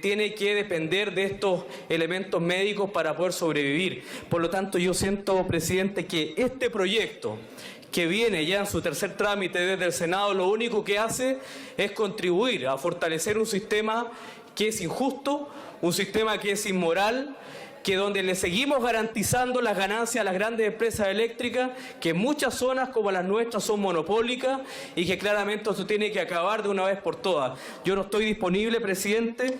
tiene que depender de estos elementos médicos para poder sobrevivir. Por lo tanto, yo siento, presidente, que este proyecto que viene ya en su tercer trámite desde el Senado, lo único que hace es contribuir a fortalecer un sistema que es injusto, un sistema que es inmoral, que donde le seguimos garantizando las ganancias a las grandes empresas eléctricas, que en muchas zonas como las nuestras son monopólicas y que claramente esto tiene que acabar de una vez por todas. Yo no estoy disponible, presidente,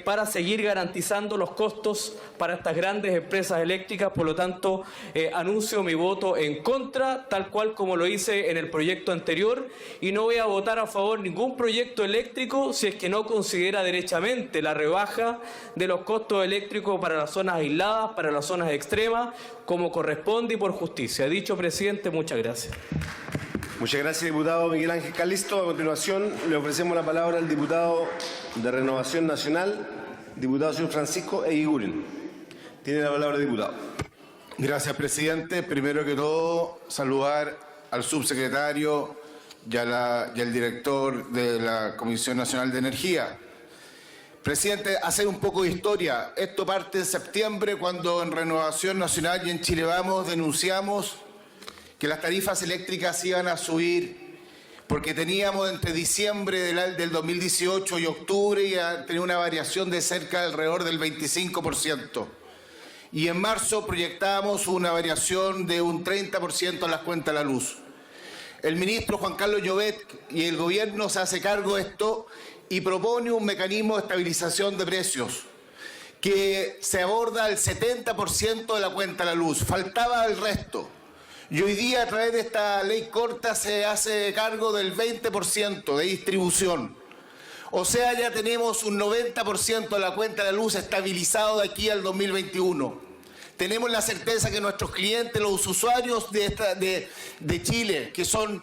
para seguir garantizando los costos para estas grandes empresas eléctricas. Por lo tanto, anuncio mi voto en contra, tal cual como lo hice en el proyecto anterior, y no voy a votar a favor ningún proyecto eléctrico si es que no considera derechamente la rebaja de los costos eléctricos para las zonas aisladas, para las zonas extremas, como corresponde y por justicia. Dicho, presidente, muchas gracias.
Muchas gracias, diputado Miguel Ángel Calisto. A continuación, le ofrecemos la palabra al diputado de Renovación Nacional, diputado señor Francisco Eguiguren. Tiene la palabra, diputado.
Gracias, presidente. Primero que todo, saludar al subsecretario y al director de la Comisión Nacional de Energía. Presidente, hacer un poco de historia. Esto parte en septiembre, cuando en Renovación Nacional y en Chile Vamos denunciamos que las tarifas eléctricas iban a subir porque teníamos entre diciembre del 2018 y octubre y tenía una variación de cerca de alrededor del 25%. Y en marzo proyectábamos una variación de un 30% en las cuentas de la luz. El ministro Juan Carlos Llobet y el gobierno se hace cargo de esto y propone un mecanismo de estabilización de precios que se aborda el 70% de la cuenta de la luz. Faltaba el resto. Y hoy día, a través de esta ley corta, se hace cargo del 20% de distribución. O sea, ya tenemos un 90% de la cuenta de la luz estabilizado de aquí al 2021. Tenemos la certeza que nuestros clientes, los usuarios de Chile, que son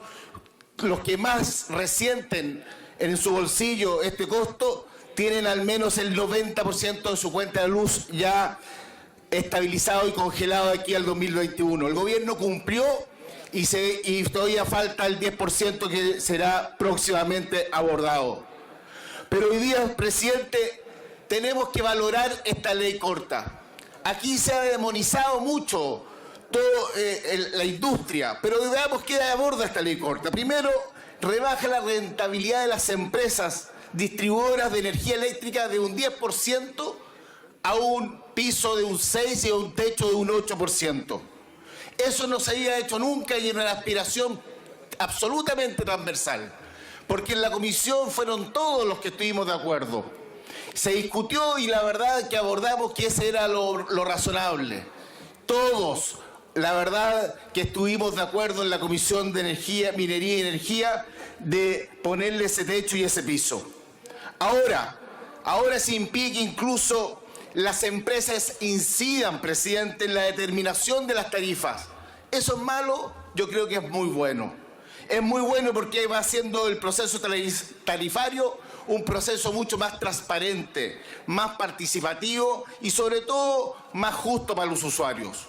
los que más resienten en su bolsillo este costo, tienen al menos el 90% de su cuenta de luz ya estabilizado y congelado de aquí al 2021. El gobierno cumplió y todavía falta el 10% que será próximamente abordado. Pero hoy día, presidente, tenemos que valorar esta ley corta. Aquí se ha demonizado mucho toda la industria, pero veamos qué aborda esta ley corta. Primero, rebaja la rentabilidad de las empresas distribuidoras de energía eléctrica de un 10% a un piso de un 6% y a un techo de un 8%. Eso no se había hecho nunca y era una aspiración absolutamente transversal, porque en la comisión fueron todos los que estuvimos de acuerdo. Se discutió y la verdad que abordamos que ese era lo razonable. Todos, la verdad que estuvimos de acuerdo en la Comisión de Energía, Minería y Energía de ponerle ese techo y ese piso. Ahora se impide que incluso las empresas incidan, presidente, en la determinación de las tarifas. ¿Eso es malo? Yo creo que es muy bueno. Es muy bueno porque va haciendo el proceso tarifario un proceso mucho más transparente, más participativo y sobre todo más justo para los usuarios.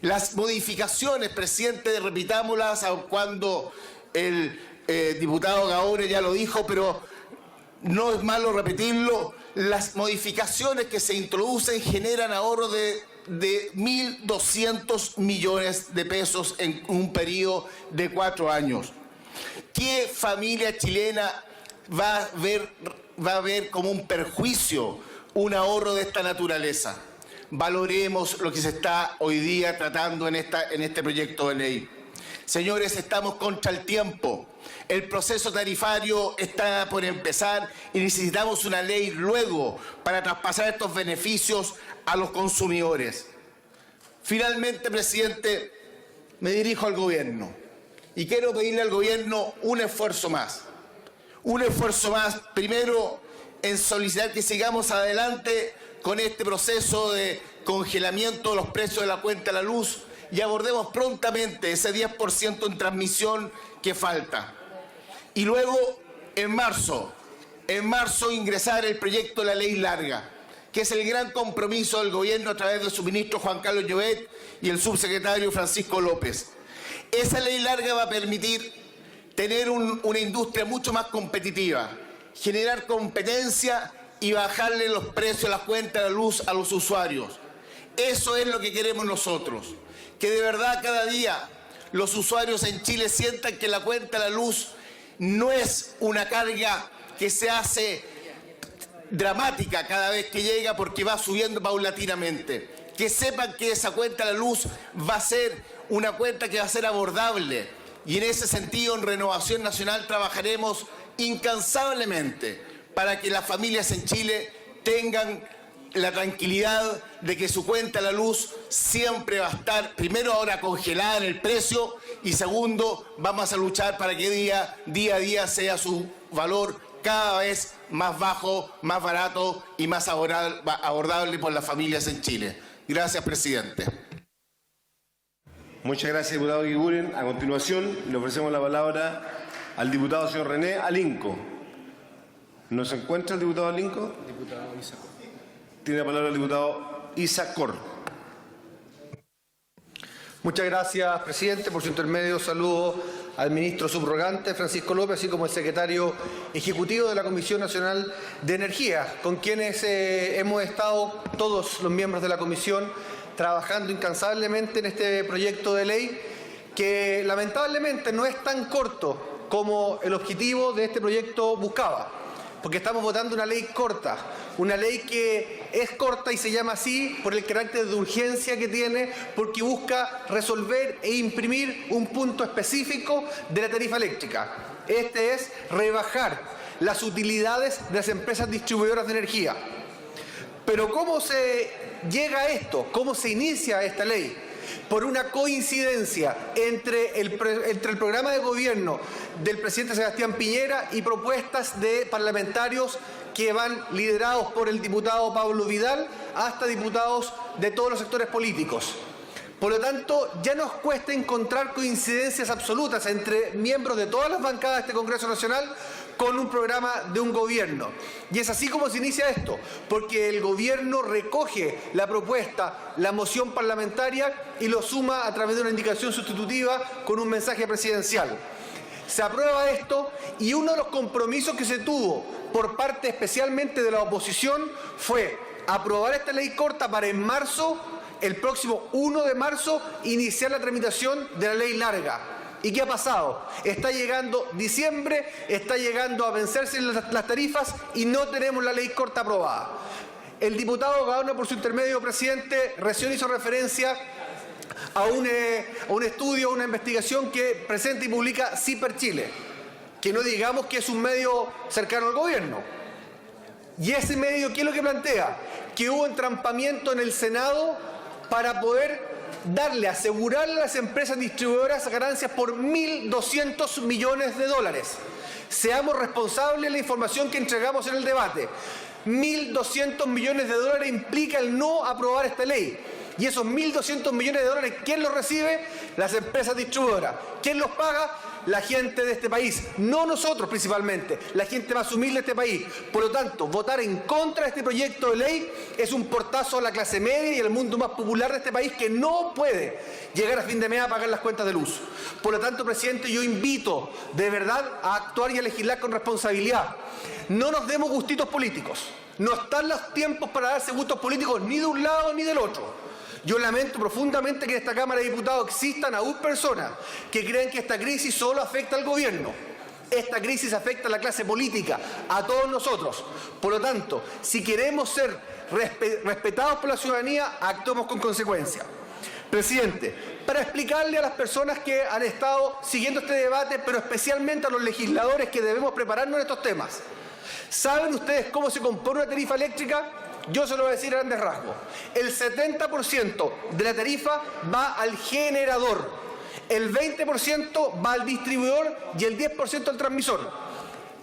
Las modificaciones, presidente, repitámoslas cuando el diputado Gaona ya lo dijo, pero no es malo repetirlo. Las modificaciones que se introducen generan ahorro de 1.200 millones de pesos en un periodo de 4 años. ¿Qué familia chilena va a ver como un perjuicio un ahorro de esta naturaleza? Valoremos lo que se está hoy día tratando en este proyecto de ley. Señores, estamos contra el tiempo. El proceso tarifario está por empezar y necesitamos una ley luego para traspasar estos beneficios a los consumidores. Finalmente, presidente, me dirijo al gobierno y quiero pedirle al gobierno un esfuerzo más. Un esfuerzo más, primero, en solicitar que sigamos adelante con este proceso de congelamiento de los precios de la cuenta de la luz y abordemos prontamente ese 10% en transmisión que falta. Y luego, en marzo ingresar el proyecto de la ley larga, que es el gran compromiso del gobierno a través de su ministro Juan Carlos Llobet y el subsecretario Francisco López. Esa ley larga va a permitir tener una industria mucho más competitiva, generar competencia y bajarle los precios de las cuentas de la luz a los usuarios. Eso es lo que queremos nosotros, que de verdad cada día los usuarios en Chile sientan que la cuenta de la luz no es una carga que se hace dramática cada vez que llega porque va subiendo paulatinamente. Que sepan que esa cuenta de la luz va a ser una cuenta que va a ser abordable. Y en ese sentido, en Renovación Nacional trabajaremos incansablemente para que las familias en Chile tengan la tranquilidad de que su cuenta de la luz siempre va a estar, primero, ahora congelada en el precio y segundo, vamos a luchar para que día a día sea su valor cada vez más bajo, más barato y más abordable por las familias en Chile. Gracias, presidente.
Muchas gracias, diputado Eguiguren. A continuación, le ofrecemos la palabra al diputado señor René Alinco. ¿No se encuentra el diputado Alinco? Diputado Isacor. Tiene la palabra el diputado Isacor.
Muchas gracias, presidente. Por su intermedio, saludo al ministro subrogante, Francisco López, así como el secretario ejecutivo de la Comisión Nacional de Energía, con quienes hemos estado todos los miembros de la comisión trabajando incansablemente en este proyecto de ley que lamentablemente no es tan corto como el objetivo de este proyecto buscaba, porque estamos votando una ley corta, una ley que es corta y se llama así por el carácter de urgencia que tiene, porque busca resolver e imprimir un punto específico de la tarifa eléctrica. Este es rebajar las utilidades de las empresas distribuidoras de energía. Pero ¿cómo se llega a esto? ¿Cómo se inicia esta ley? por una coincidencia entre el programa de gobierno del presidente Sebastián Piñera y propuestas de parlamentarios que van liderados por el diputado Pablo Vidal hasta diputados de todos los sectores políticos. Por lo tanto, ya nos cuesta encontrar coincidencias absolutas entre miembros de todas las bancadas de este Congreso Nacional con un programa de un gobierno. Y es así como se inicia esto, porque el gobierno recoge la propuesta, la moción parlamentaria y lo suma a través de una indicación sustitutiva con un mensaje presidencial. Se aprueba esto y uno de los compromisos que se tuvo por parte especialmente de la oposición fue aprobar esta ley corta para en marzo, el próximo 1 de marzo, iniciar la tramitación de la ley larga. ¿Y qué ha pasado? Está llegando diciembre, está llegando a vencerse las tarifas y no tenemos la ley corta aprobada. El diputado Gaona, por su intermedio, presidente, recién hizo referencia a un estudio, a una investigación que presenta y publica CIPER Chile, que no digamos que es un medio cercano al gobierno. Y ese medio, ¿qué es lo que plantea? Que hubo entrampamiento en el Senado para poder asegurarle a las empresas distribuidoras ganancias por 1.200 millones de dólares. Seamos responsables de la información que entregamos en el debate. 1.200 millones de dólares implica el no aprobar esta ley. Y esos 1.200 millones de dólares, ¿quién los recibe? Las empresas distribuidoras. ¿Quién los paga? La gente de este país, no nosotros principalmente, la gente más humilde de este país. Por lo tanto, votar en contra de este proyecto de ley es un portazo a la clase media y al mundo más popular de este país que no puede llegar a fin de mes a pagar las cuentas de luz. Por lo tanto, presidente, yo invito de verdad a actuar y a legislar con responsabilidad. No nos demos gustitos políticos. No están los tiempos para darse gustos políticos ni de un lado ni del otro. Yo lamento profundamente que en esta Cámara de Diputados existan aún personas que creen que esta crisis solo afecta al gobierno. Esta crisis afecta a la clase política, a todos nosotros. Por lo tanto, si queremos ser respetados por la ciudadanía, actuemos con consecuencia. Presidente, para explicarle a las personas que han estado siguiendo este debate, pero especialmente a los legisladores que debemos prepararnos en estos temas, ¿saben ustedes cómo se compone una tarifa eléctrica? Yo se lo voy a decir a grandes rasgos. El 70% de la tarifa va al generador, el 20% va al distribuidor y el 10% al transmisor.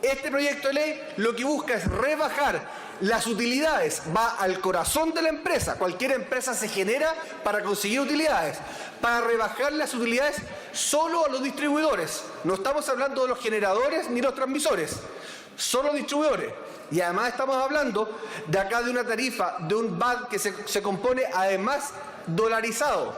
Este proyecto de ley lo que busca es rebajar las utilidades, va al corazón de la empresa. Cualquier empresa se genera para conseguir utilidades, para rebajar las utilidades solo a los distribuidores. No estamos hablando de los generadores ni los transmisores, solo distribuidores. Y además estamos hablando de acá de una tarifa, de un VAT que se compone además dolarizado.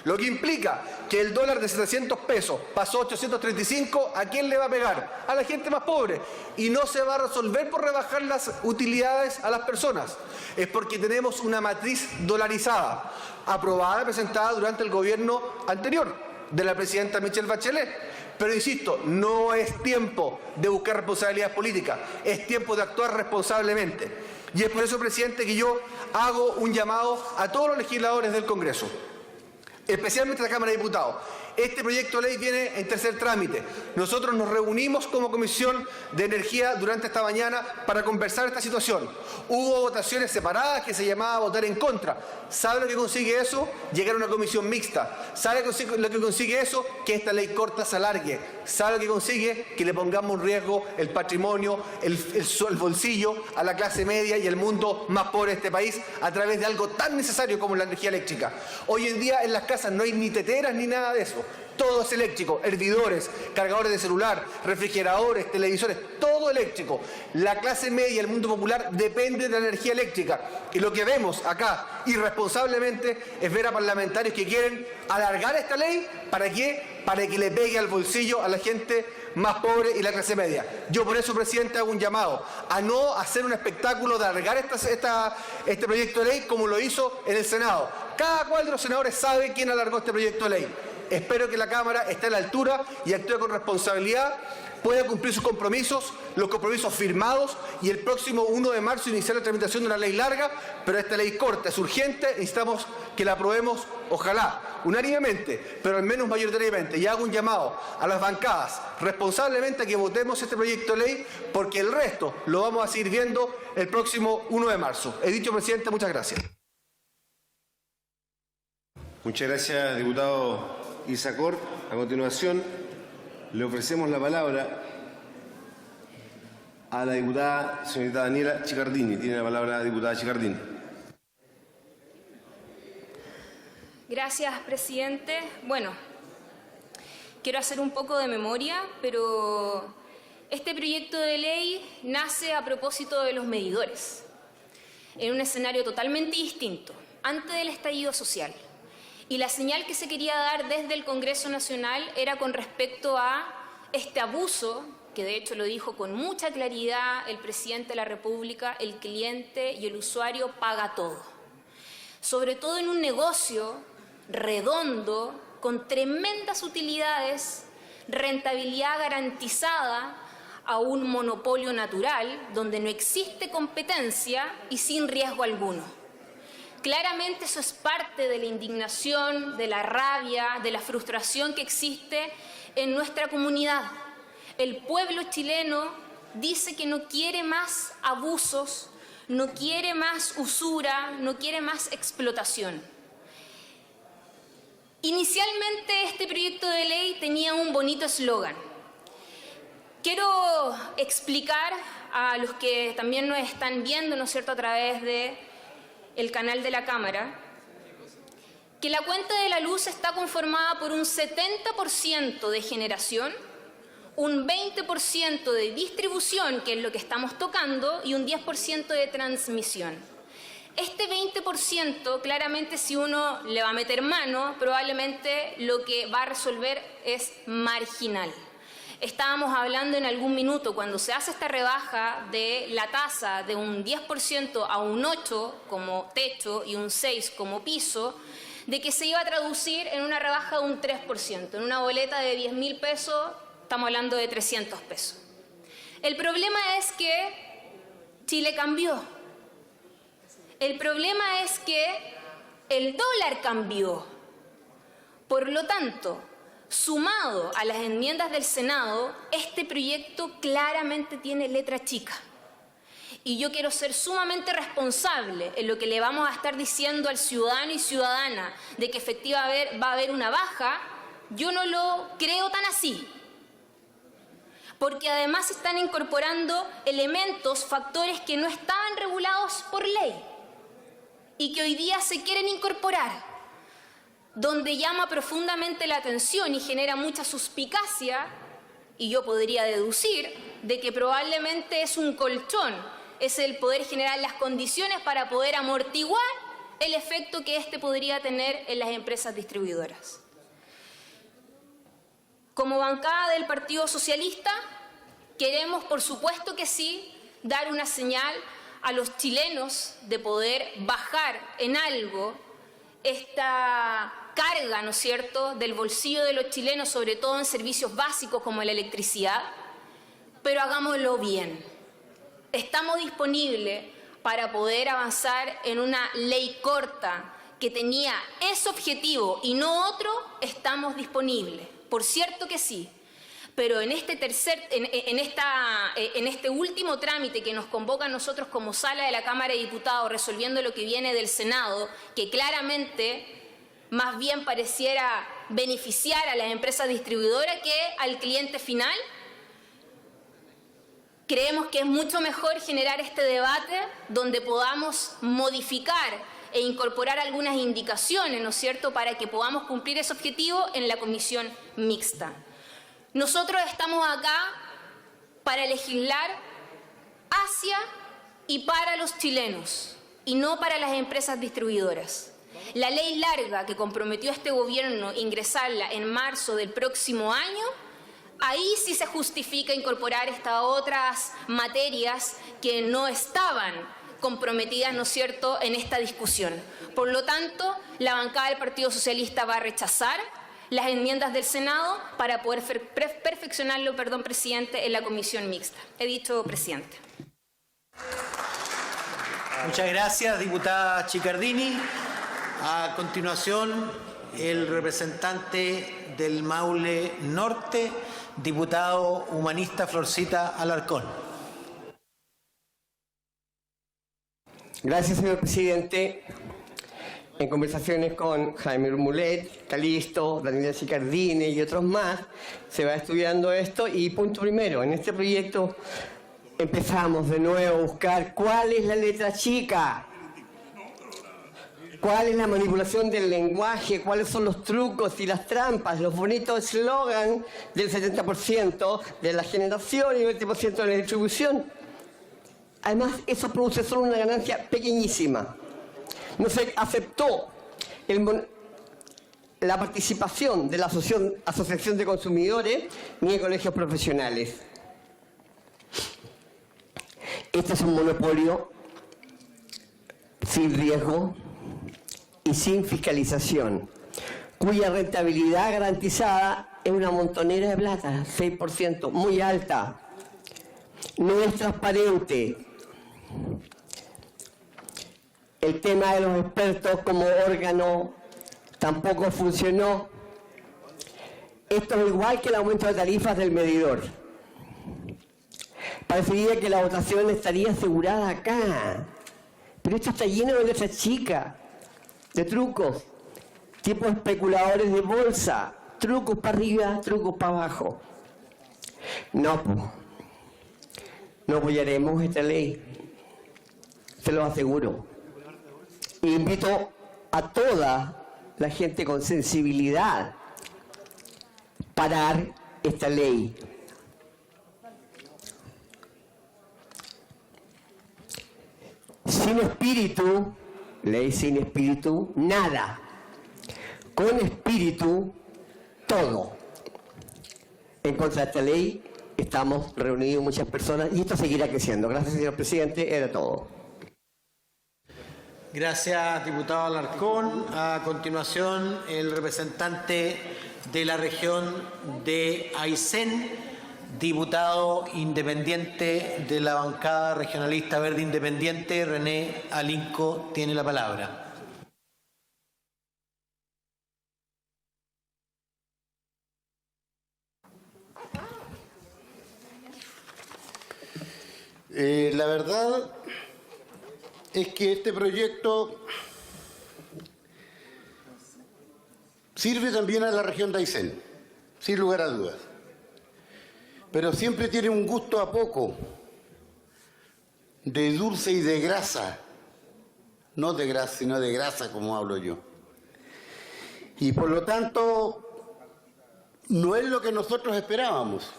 Lo que implica que el dólar de 700 pesos pasó a 835, ¿a quién le va a pegar? A la gente más pobre. Y no se va a resolver por rebajar las utilidades a las personas. Es porque tenemos una matriz dolarizada, aprobada y presentada durante el gobierno anterior de la presidenta Michelle Bachelet. Pero insisto, no es tiempo de buscar responsabilidades políticas, es tiempo de actuar responsablemente. Y es por eso, presidente, que yo hago un llamado a todos los legisladores del Congreso, especialmente a la Cámara de Diputados. Este proyecto de ley viene en tercer trámite. Nosotros nos reunimos como Comisión de Energía durante esta mañana para conversar esta situación. Hubo votaciones separadas que se llamaba votar en contra. ¿Sabe lo que consigue eso? Llegar a una comisión mixta. ¿Sabe lo que consigue eso? Que esta ley corta se alargue. ¿Sabe lo que consigue? Que le pongamos en riesgo el patrimonio, el bolsillo a la clase media y el mundo más pobre de este país a través de algo tan necesario como la energía eléctrica. Hoy en día en las casas no hay ni teteras ni nada de eso. Todo es eléctrico, hervidores, cargadores de celular, refrigeradores, televisores, todo eléctrico. La clase media y el mundo popular depende de la energía eléctrica. Y lo que vemos acá, irresponsablemente, es ver a parlamentarios que quieren alargar esta ley. ¿Para qué? Para que le pegue al bolsillo a la gente más pobre y la clase media. Yo por eso, presidente, hago un llamado a no hacer un espectáculo de alargar este proyecto de ley como lo hizo en el Senado. Cada cual de los senadores sabe quién alargó este proyecto de ley. Espero que la Cámara esté a la altura y actúe con responsabilidad, pueda cumplir sus compromisos, los compromisos firmados, y el próximo 1 de marzo iniciar la tramitación de una ley larga, pero esta ley corta es urgente, necesitamos que la aprobemos, ojalá, unánimemente, pero al menos mayoritariamente. Y hago un llamado a las bancadas responsablemente a que votemos este proyecto de ley, porque el resto lo vamos a seguir viendo el próximo 1 de marzo. He dicho, presidente, muchas gracias.
Muchas gracias, diputado Isacort. A continuación, le ofrecemos la palabra a la diputada señorita Daniela Chicardini. Tiene la palabra la diputada Chicardini.
Gracias, presidente. Bueno, quiero hacer un poco de memoria, pero este proyecto de ley nace a propósito de los medidores, en un escenario totalmente distinto, antes del estallido social. Y la señal que se quería dar desde el Congreso Nacional era con respecto a este abuso, que de hecho lo dijo con mucha claridad el presidente de la República: el cliente y el usuario paga todo. Sobre todo en un negocio redondo, con tremendas utilidades, rentabilidad garantizada a un monopolio natural, donde no existe competencia y sin riesgo alguno. Claramente eso es parte de la indignación, de la rabia, de la frustración que existe en nuestra comunidad. El pueblo chileno dice que no quiere más abusos, no quiere más usura, no quiere más explotación. Inicialmente este proyecto de ley tenía un bonito eslogan. Quiero explicar a los que también nos están viendo, ¿no es cierto?, a través del canal de la Cámara, que la cuenta de la luz está conformada por un 70% de generación, un 20% de distribución, que es lo que estamos tocando, y un 10% de transmisión. Este 20%, claramente, si uno le va a meter mano, probablemente lo que va a resolver es marginal. Estábamos hablando en algún minuto, cuando se hace esta rebaja de la tasa de un 10% a un 8% como techo y un 6% como piso, de que se iba a traducir en una rebaja de un 3%. En una boleta de 10.000 pesos, estamos hablando de 300 pesos. El problema es que Chile cambió. El problema es que el dólar cambió. Por lo tanto, sumado a las enmiendas del Senado, este proyecto claramente tiene letra chica. Y yo quiero ser sumamente responsable en lo que le vamos a estar diciendo al ciudadano y ciudadana de que efectivamente va a haber una baja. Yo no lo creo tan así. Porque además se están incorporando elementos, factores que no estaban regulados por ley y que hoy día se quieren incorporar, donde llama profundamente la atención y genera mucha suspicacia, y yo podría deducir de que probablemente es un colchón, es el poder generar las condiciones para poder amortiguar el efecto que este podría tener en las empresas distribuidoras. Como bancada del Partido Socialista, queremos, por supuesto que sí, dar una señal a los chilenos de poder bajar en algo esta carga, ¿no es cierto?, del bolsillo de los chilenos, sobre todo en servicios básicos como la electricidad, pero hagámoslo bien. Estamos disponibles para poder avanzar en una ley corta que tenía ese objetivo y no otro. Estamos disponibles, por cierto que sí. Pero en este último trámite que nos convoca a nosotros como sala de la Cámara de Diputados, resolviendo lo que viene del Senado, que claramente más bien pareciera beneficiar a las empresas distribuidoras que al cliente final, creemos que es mucho mejor generar este debate donde podamos modificar e incorporar algunas indicaciones, ¿no es cierto?, para que podamos cumplir ese objetivo en la comisión mixta. Nosotros estamos acá para legislar hacia y para los chilenos y no para las empresas distribuidoras. La ley larga que comprometió este gobierno ingresarla en marzo del próximo año, ahí sí se justifica incorporar estas otras materias que no estaban comprometidas, ¿no es cierto?, en esta discusión. Por lo tanto, la bancada del Partido Socialista va a rechazar las enmiendas del Senado para poder perfeccionarlo, presidente, en la comisión mixta. He dicho, presidente.
Muchas gracias, diputada Chicardini. A continuación, el representante del Maule Norte, diputado humanista Florcita Alarcón.
Gracias, señor presidente. en conversaciones con Jaime Mulet, Calisto, Daniela Cicardini y otros más, se va estudiando esto y punto primero, en este proyecto empezamos de nuevo a buscar cuál es la letra chica, cuál es la manipulación del lenguaje, cuáles son los trucos y las trampas, los bonitos eslogan del 70% de la generación y el 20% de la distribución. Además, eso produce solo una ganancia pequeñísima. No se aceptó la participación de la Asociación de Consumidores ni de colegios profesionales. Este es un monopolio sin riesgo y sin fiscalización, cuya rentabilidad garantizada es una montonera de plata, 6%, muy alta. No es transparente. El tema de los expertos como órgano tampoco funcionó. Esto es igual que el aumento de tarifas del medidor. Parecería que la votación estaría asegurada acá, pero esto está lleno de letras chicas, de trucos, tipo especuladores de bolsa, trucos para arriba, trucos para abajo. No apoyaremos esta ley, se lo aseguro. Invito a toda la gente con sensibilidad a parar esta ley. Sin espíritu, ley sin espíritu, nada. Con espíritu, todo. En contra de esta ley estamos reunidos muchas personas y esto seguirá creciendo. Gracias, señor presidente. Era todo.
Gracias, diputado Alarcón. A continuación, el representante de la región de Aysén, diputado independiente de la bancada regionalista verde independiente, René Alinco, tiene la palabra.
La verdad es que este proyecto sirve también a la región de Aysén, sin lugar a dudas. Pero siempre tiene un gusto a poco, de dulce y de grasa. No de grasa, sino de grasa, como hablo yo. Y por lo tanto, no es lo que nosotros esperábamos.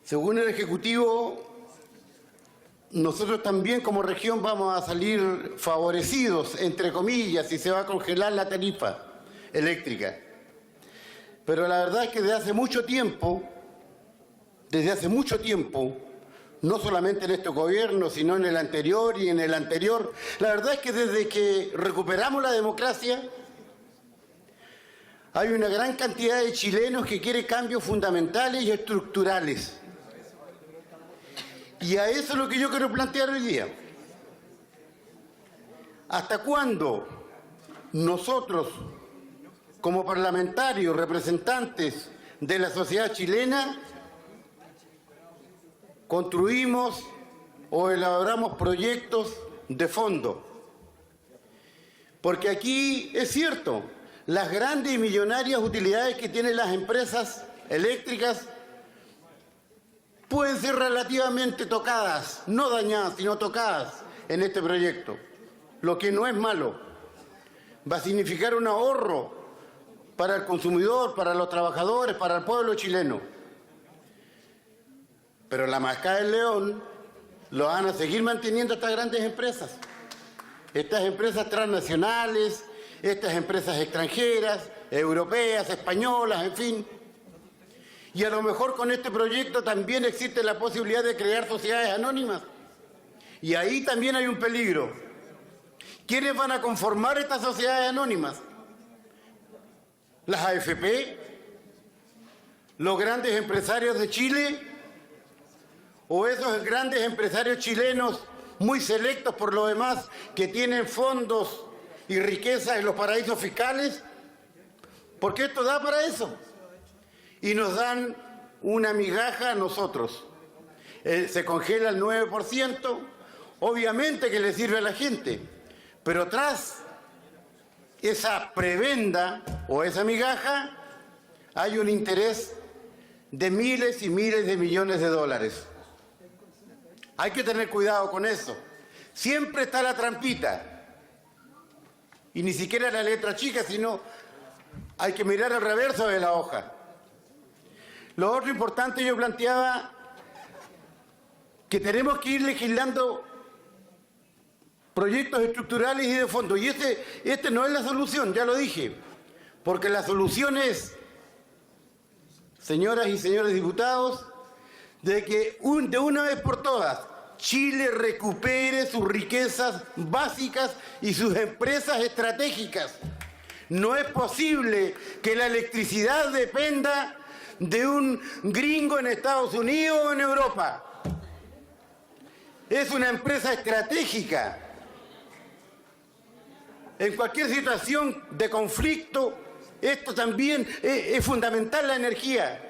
Según el Ejecutivo, nosotros también como región vamos a salir favorecidos, entre comillas, y se va a congelar la tarifa eléctrica. Pero la verdad es que desde hace mucho tiempo, no solamente en este gobierno, sino en el anterior y en el anterior, la verdad es que desde que recuperamos la democracia, hay una gran cantidad de chilenos que quieren cambios fundamentales y estructurales. Y a eso es lo que yo quiero plantear hoy día. ¿Hasta cuándo nosotros, como parlamentarios, representantes de la sociedad chilena, construimos o elaboramos proyectos de fondo? Porque aquí es cierto, las grandes y millonarias utilidades que tienen las empresas eléctricas pueden ser relativamente tocadas, no dañadas, sino tocadas en este proyecto, lo que no es malo. Va a significar un ahorro para el consumidor, para los trabajadores, para el pueblo chileno. Pero la mascada del león lo van a seguir manteniendo estas grandes empresas. Estas empresas transnacionales, estas empresas extranjeras, europeas, españolas, en fin. Y a lo mejor con este proyecto también existe la posibilidad de crear sociedades anónimas. Y ahí también hay un peligro. ¿Quiénes van a conformar estas sociedades anónimas? ¿Las AFP? ¿Los grandes empresarios de Chile? ¿O esos grandes empresarios chilenos, muy selectos por lo demás, que tienen fondos y riquezas en los paraísos fiscales? Porque esto da para eso. Y nos dan una migaja a nosotros. Se congela el 9%, obviamente que le sirve a la gente, Pero tras esa prebenda o esa migaja hay un interés de miles y miles de millones de dólares. Hay que tener cuidado con eso. Siempre está la trampita. Y ni siquiera la letra chica, sino hay que mirar el reverso de la hoja. Lo otro importante, yo planteaba que tenemos que ir legislando proyectos estructurales y de fondo. Y este no es la solución, ya lo dije. Porque la solución es, señoras y señores diputados, de que de una vez por todas Chile recupere sus riquezas básicas y sus empresas estratégicas. No es posible que la electricidad dependa de un gringo en Estados Unidos o en Europa. Es una empresa estratégica. En cualquier situación de conflicto, esto también es fundamental, la energía.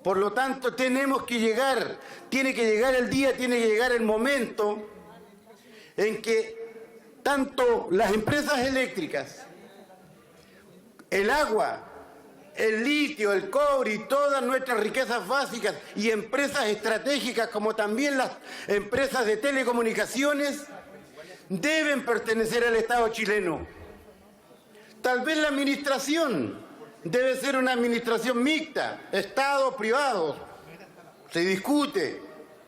Por lo tanto, tenemos que llegar, tiene que llegar el día, tiene que llegar el momento en que tanto las empresas eléctricas, el agua, el litio, el cobre y todas nuestras riquezas básicas y empresas estratégicas como también las empresas de telecomunicaciones deben pertenecer al Estado chileno. Tal vez la administración debe ser una administración mixta, Estado-privado, se discute,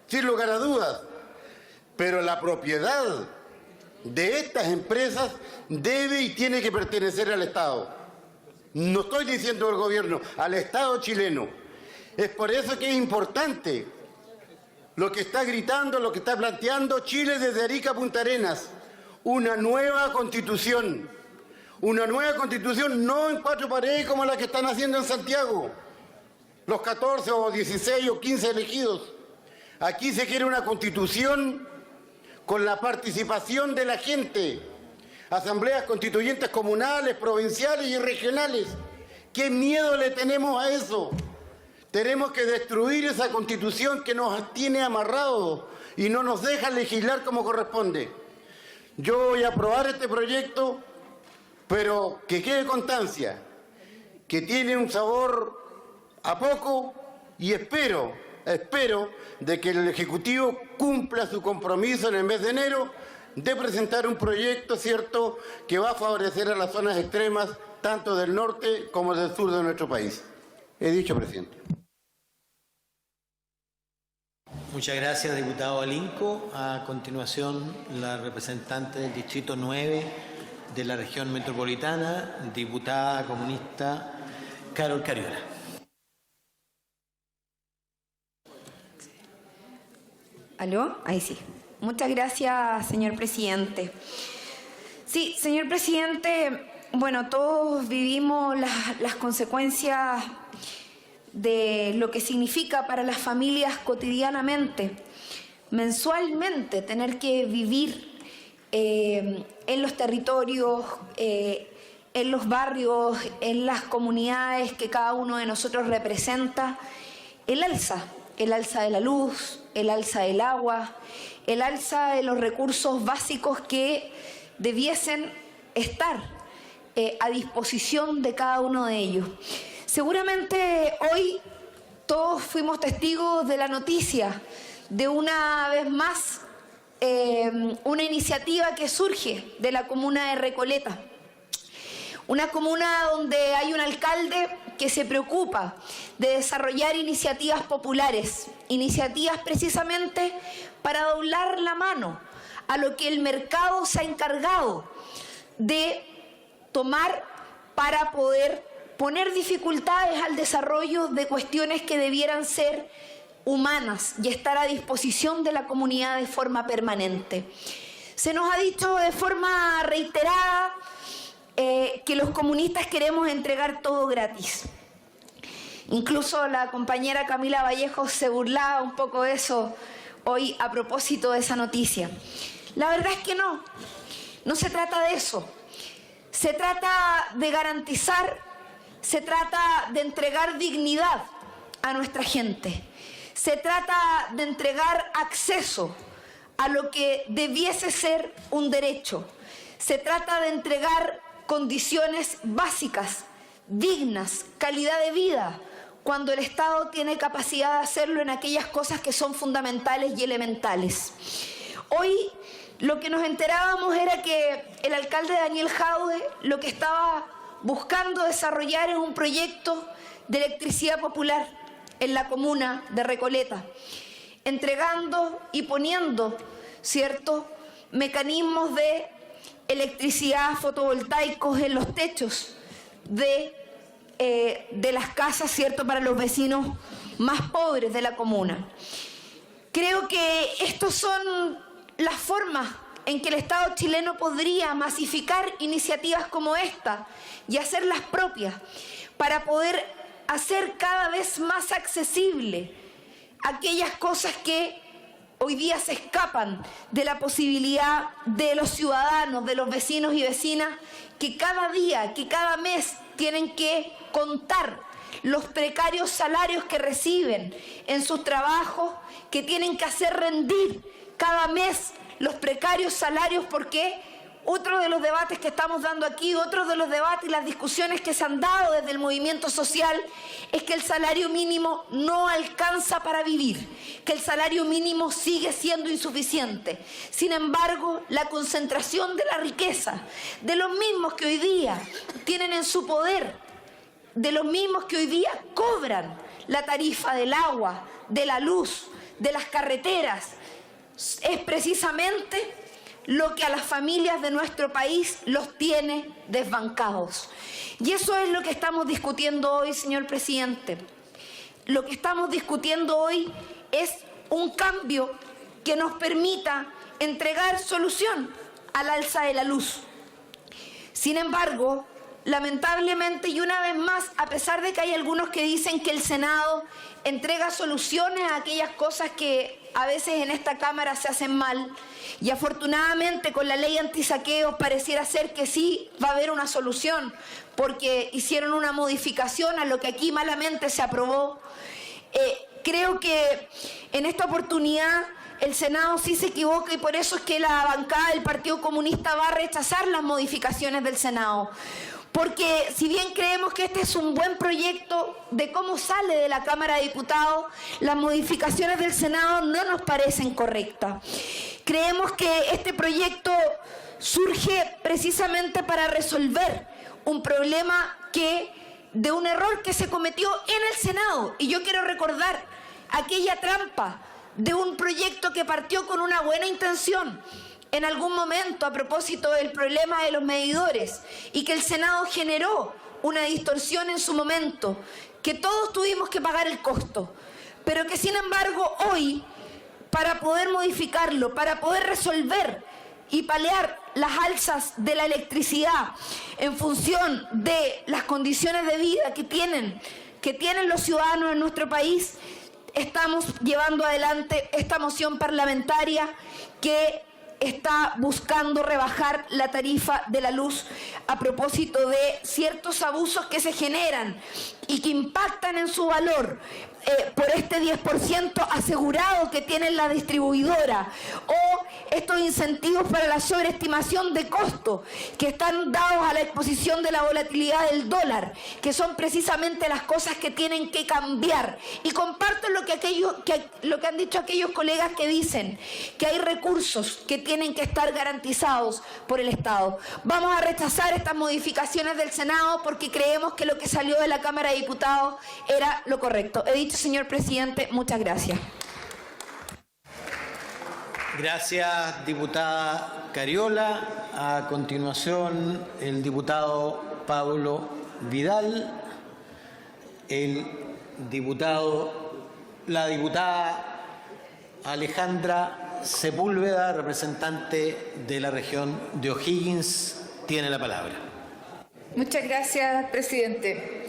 sin lugar a dudas, pero la propiedad de estas empresas debe y tiene que pertenecer al Estado. No estoy diciendo al gobierno, al Estado chileno. Es por eso que es importante lo que está gritando, lo que está planteando Chile desde Arica a Punta Arenas, una nueva constitución. Una nueva constitución no en 4 paredes como la que están haciendo en Santiago, los 14 o 16 o 15 elegidos. Aquí se quiere una constitución con la participación de la gente, asambleas constituyentes comunales, provinciales y regionales. ¿Qué miedo le tenemos a eso? Tenemos que destruir esa constitución que nos tiene amarrados y no nos deja legislar como corresponde. Yo voy a aprobar este proyecto, pero que quede constancia, que tiene un sabor a poco y espero de que el Ejecutivo cumpla su compromiso en el mes de enero de presentar un proyecto, ¿cierto?, que va a favorecer a las zonas extremas, tanto del norte como del sur de nuestro país. He dicho, presidente.
Muchas gracias, diputado Alinco. A continuación, la representante del Distrito 9 de la región metropolitana, diputada comunista Carol Cariola.
¿Aló? Ahí sí. Muchas gracias, señor presidente. Sí, señor presidente, bueno, todos vivimos las consecuencias de lo que significa para las familias cotidianamente, mensualmente, tener que vivir en los territorios, en los barrios, en las comunidades que cada uno de nosotros representa, el alza de la luz, el alza del agua, el alza de los recursos básicos que debiesen estar a disposición de cada uno de ellos. Seguramente hoy todos fuimos testigos de la noticia de una vez más una iniciativa que surge de la comuna de Recoleta. Una comuna donde hay un alcalde que se preocupa de desarrollar iniciativas populares, iniciativas precisamente para doblar la mano a lo que el mercado se ha encargado de tomar para poder poner dificultades al desarrollo de cuestiones que debieran ser humanas y estar a disposición de la comunidad de forma permanente. Se nos ha dicho de forma reiterada que los comunistas queremos entregar todo gratis. Incluso la compañera Camila Vallejo se burlaba un poco de eso hoy a propósito de esa noticia. La verdad es que no se trata de eso. Se trata de garantizar, se trata de entregar dignidad a nuestra gente. Se trata de entregar acceso a lo que debiese ser un derecho. Se trata de entregar condiciones básicas, dignas, calidad de vida, cuando el Estado tiene capacidad de hacerlo en aquellas cosas que son fundamentales y elementales. Hoy lo que nos enterábamos era que el alcalde Daniel Jadue lo que estaba buscando desarrollar es un proyecto de electricidad popular en la comuna de Recoleta, entregando y poniendo, ¿cierto?, mecanismos de electricidad fotovoltaicos en los techos de las casas, ¿cierto?, para los vecinos más pobres de la comuna. Creo que estos son las formas en que el Estado chileno podría masificar iniciativas como esta y hacerlas propias para poder hacer cada vez más accesible aquellas cosas que hoy día se escapan de la posibilidad de los ciudadanos, de los vecinos y vecinas, que cada día, que cada mes tienen que contar los precarios salarios que reciben en sus trabajos, que tienen que hacer rendir cada mes los precarios salarios, porque otro de los debates que estamos dando aquí, otro de los debates y las discusiones que se han dado desde el movimiento social es que el salario mínimo no alcanza para vivir, que el salario mínimo sigue siendo insuficiente. Sin embargo, la concentración de la riqueza, de los mismos que hoy día tienen en su poder, de los mismos que hoy día cobran la tarifa del agua, de la luz, de las carreteras, es precisamente lo que a las familias de nuestro país los tiene desbancados. Y eso es lo que estamos discutiendo hoy, señor presidente. Lo que estamos discutiendo hoy es un cambio que nos permita entregar solución al alza de la luz. Sin embargo, lamentablemente, y una vez más, a pesar de que hay algunos que dicen que el Senado entrega soluciones a aquellas cosas que a veces en esta Cámara se hacen mal, y afortunadamente con la ley antisaqueos pareciera ser que sí va a haber una solución, porque hicieron una modificación a lo que aquí malamente se aprobó. Creo que en esta oportunidad el Senado sí se equivoca, y por eso es que la bancada del Partido Comunista va a rechazar las modificaciones del Senado. Porque si bien creemos que este es un buen proyecto de cómo sale de la Cámara de Diputados, las modificaciones del Senado no nos parecen correctas. Creemos que este proyecto surge precisamente para resolver un problema de un error que se cometió en el Senado. Y yo quiero recordar aquella trampa de un proyecto que partió con una buena intención en algún momento a propósito del problema de los medidores, y que el Senado generó una distorsión en su momento, que todos tuvimos que pagar el costo, pero que sin embargo hoy, para poder modificarlo, para poder resolver y paliar las alzas de la electricidad en función de las condiciones de vida que tienen los ciudadanos en nuestro país, estamos llevando adelante esta moción parlamentaria que está buscando rebajar la tarifa de la luz a propósito de ciertos abusos que se generan y que impactan en su valor por este 10% asegurado que tiene la distribuidora, o estos incentivos para la sobreestimación de costos que están dados a la exposición de la volatilidad del dólar, que son precisamente las cosas que tienen que cambiar. Y comparto lo que han dicho aquellos colegas que dicen que hay recursos que tienen que estar garantizados por el Estado. Vamos a rechazar estas modificaciones del Senado porque creemos que lo que salió de la Cámara de Diputados era lo correcto. He dicho, señor presidente, muchas gracias.
Gracias, diputada Cariola. A continuación, el diputado Pablo Vidal, la diputada Alejandra Sepúlveda, representante de la región de O'Higgins, tiene la palabra.
Muchas gracias, presidente.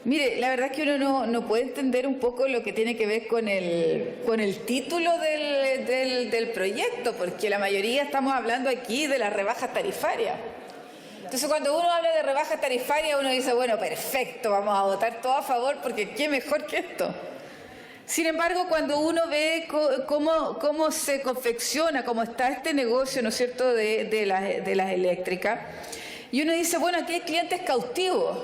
Mire, la verdad es que uno no puede entender un poco lo que tiene que ver con el título del proyecto, porque la mayoría estamos hablando aquí de las rebajas tarifarias. Entonces, cuando uno habla de rebajas tarifarias, uno dice, bueno, perfecto, vamos a votar todo a favor, porque qué mejor que esto. Sin embargo, cuando uno ve cómo se confecciona, cómo está este negocio, ¿no es cierto?, de las eléctricas, y uno dice, bueno, aquí hay clientes cautivos.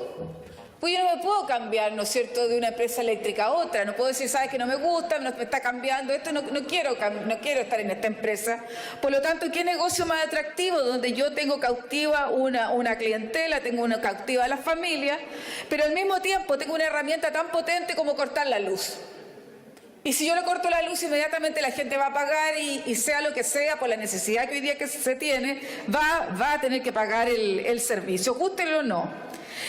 Pues yo no me puedo cambiar, ¿no es cierto?, de una empresa eléctrica a otra. No puedo decir, sabes que no me gusta, me está cambiando esto, no quiero estar en esta empresa. Por lo tanto, ¿qué negocio más atractivo? Donde yo tengo cautiva una clientela, tengo una cautiva a la familia, pero al mismo tiempo tengo una herramienta tan potente como cortar la luz. Y si yo le corto la luz, inmediatamente la gente va a pagar y sea lo que sea, por la necesidad que hoy día que se tiene, va a tener que pagar el servicio, gústelo o no.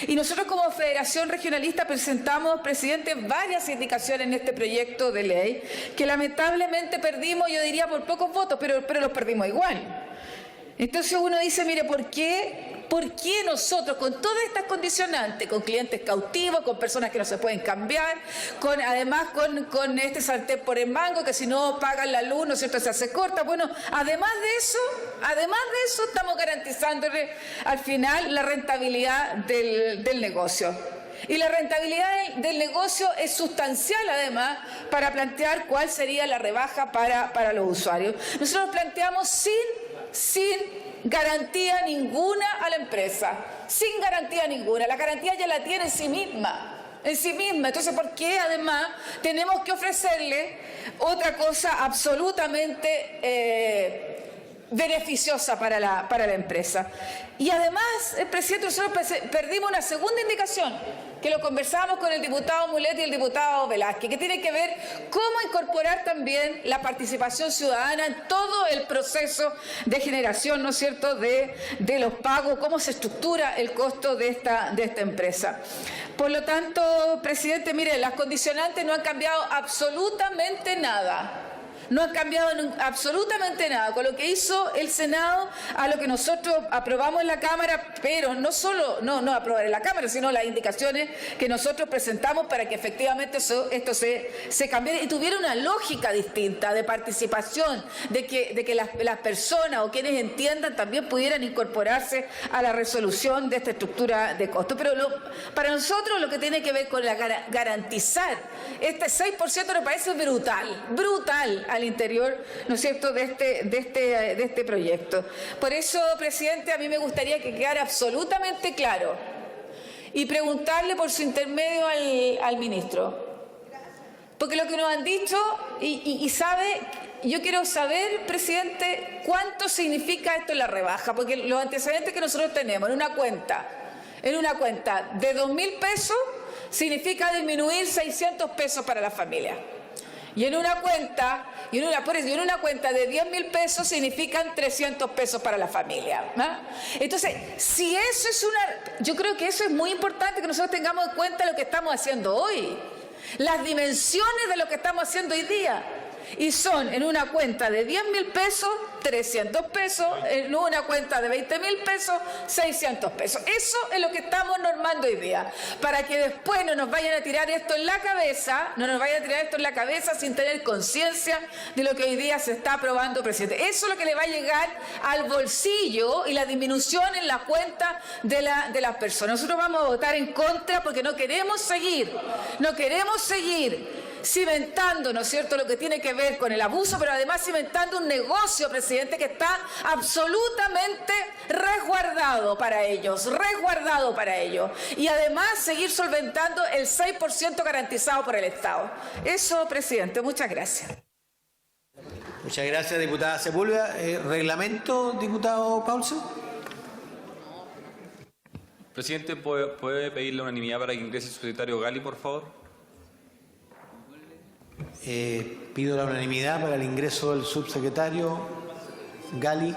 Y nosotros como Federación Regionalista presentamos, presidente, varias indicaciones en este proyecto de ley que lamentablemente perdimos, yo diría, por pocos votos, pero los perdimos igual. Entonces uno dice, mire, ¿por qué nosotros, con todas estas condicionantes, con clientes cautivos, con personas que no se pueden cambiar, además con este sartén por el mango, que si no pagan la luz, ¿no es cierto?, se hace corta? Bueno, además de eso, estamos garantizándole al final la rentabilidad del negocio. Y la rentabilidad del negocio es sustancial, además, para plantear cuál sería la rebaja para los usuarios. Nosotros planteamos sin garantía ninguna a la empresa, sin garantía ninguna. La garantía ya la tiene en sí misma. Entonces, ¿por qué además tenemos que ofrecerle otra cosa absolutamente beneficiosa para la empresa? Y además, presidente, nosotros perdimos una segunda indicación, que lo conversábamos con el diputado Mulet y el diputado Velázquez, que tiene que ver cómo incorporar también la participación ciudadana en todo el proceso de generación, ¿no es cierto?, de los pagos, cómo se estructura el costo de esta empresa. Por lo tanto, presidente, mire, las condicionantes no han cambiado absolutamente nada. No han cambiado absolutamente nada con lo que hizo el Senado, a lo que nosotros aprobamos en la Cámara, pero no solo no aprobar en la Cámara, sino las indicaciones que nosotros presentamos para que efectivamente esto se cambiara y tuviera una lógica distinta de participación, de que las personas o quienes entiendan también pudieran incorporarse a la resolución de esta estructura de costos. Pero para nosotros lo que tiene que ver con garantizar este 6% nos parece brutal al interior, ¿no es cierto?, de este proyecto. Por eso, presidente, a mí me gustaría que quedara absolutamente claro y preguntarle por su intermedio al ministro. Porque lo que nos han dicho, y sabe, yo quiero saber, presidente, cuánto significa esto en la rebaja, porque los antecedentes que nosotros tenemos en una cuenta de 2.000 pesos significa disminuir 600 pesos para la familia. Y en una cuenta de 10.000 pesos significan 300 pesos para la familia, ¿no? Entonces, si eso es yo creo que eso es muy importante que nosotros tengamos en cuenta lo que estamos haciendo hoy, las dimensiones de lo que estamos haciendo hoy día. Y son en una cuenta de 10.000 pesos, 300 pesos, en una cuenta de 20.000 pesos, 600 pesos. Eso es lo que estamos normando hoy día, para que después no nos vayan a tirar esto en la cabeza, sin tener conciencia de lo que hoy día se está aprobando, presidente. Eso es lo que le va a llegar al bolsillo y la disminución en la cuenta de las personas. Nosotros vamos a votar en contra porque no queremos seguir cimentando, ¿no es cierto?, lo que tiene que ver con el abuso, pero además cimentando un negocio, presidente, que está absolutamente resguardado para ellos. Y además seguir solventando el 6% garantizado por el Estado. Eso, presidente, muchas gracias.
Muchas gracias, diputada Sepúlveda. ¿Reglamento, diputado Paulsen?
Presidente, ¿puede pedirle unanimidad para que ingrese el subsecretario Gali, por favor?
Pido la unanimidad para el ingreso del subsecretario Gali.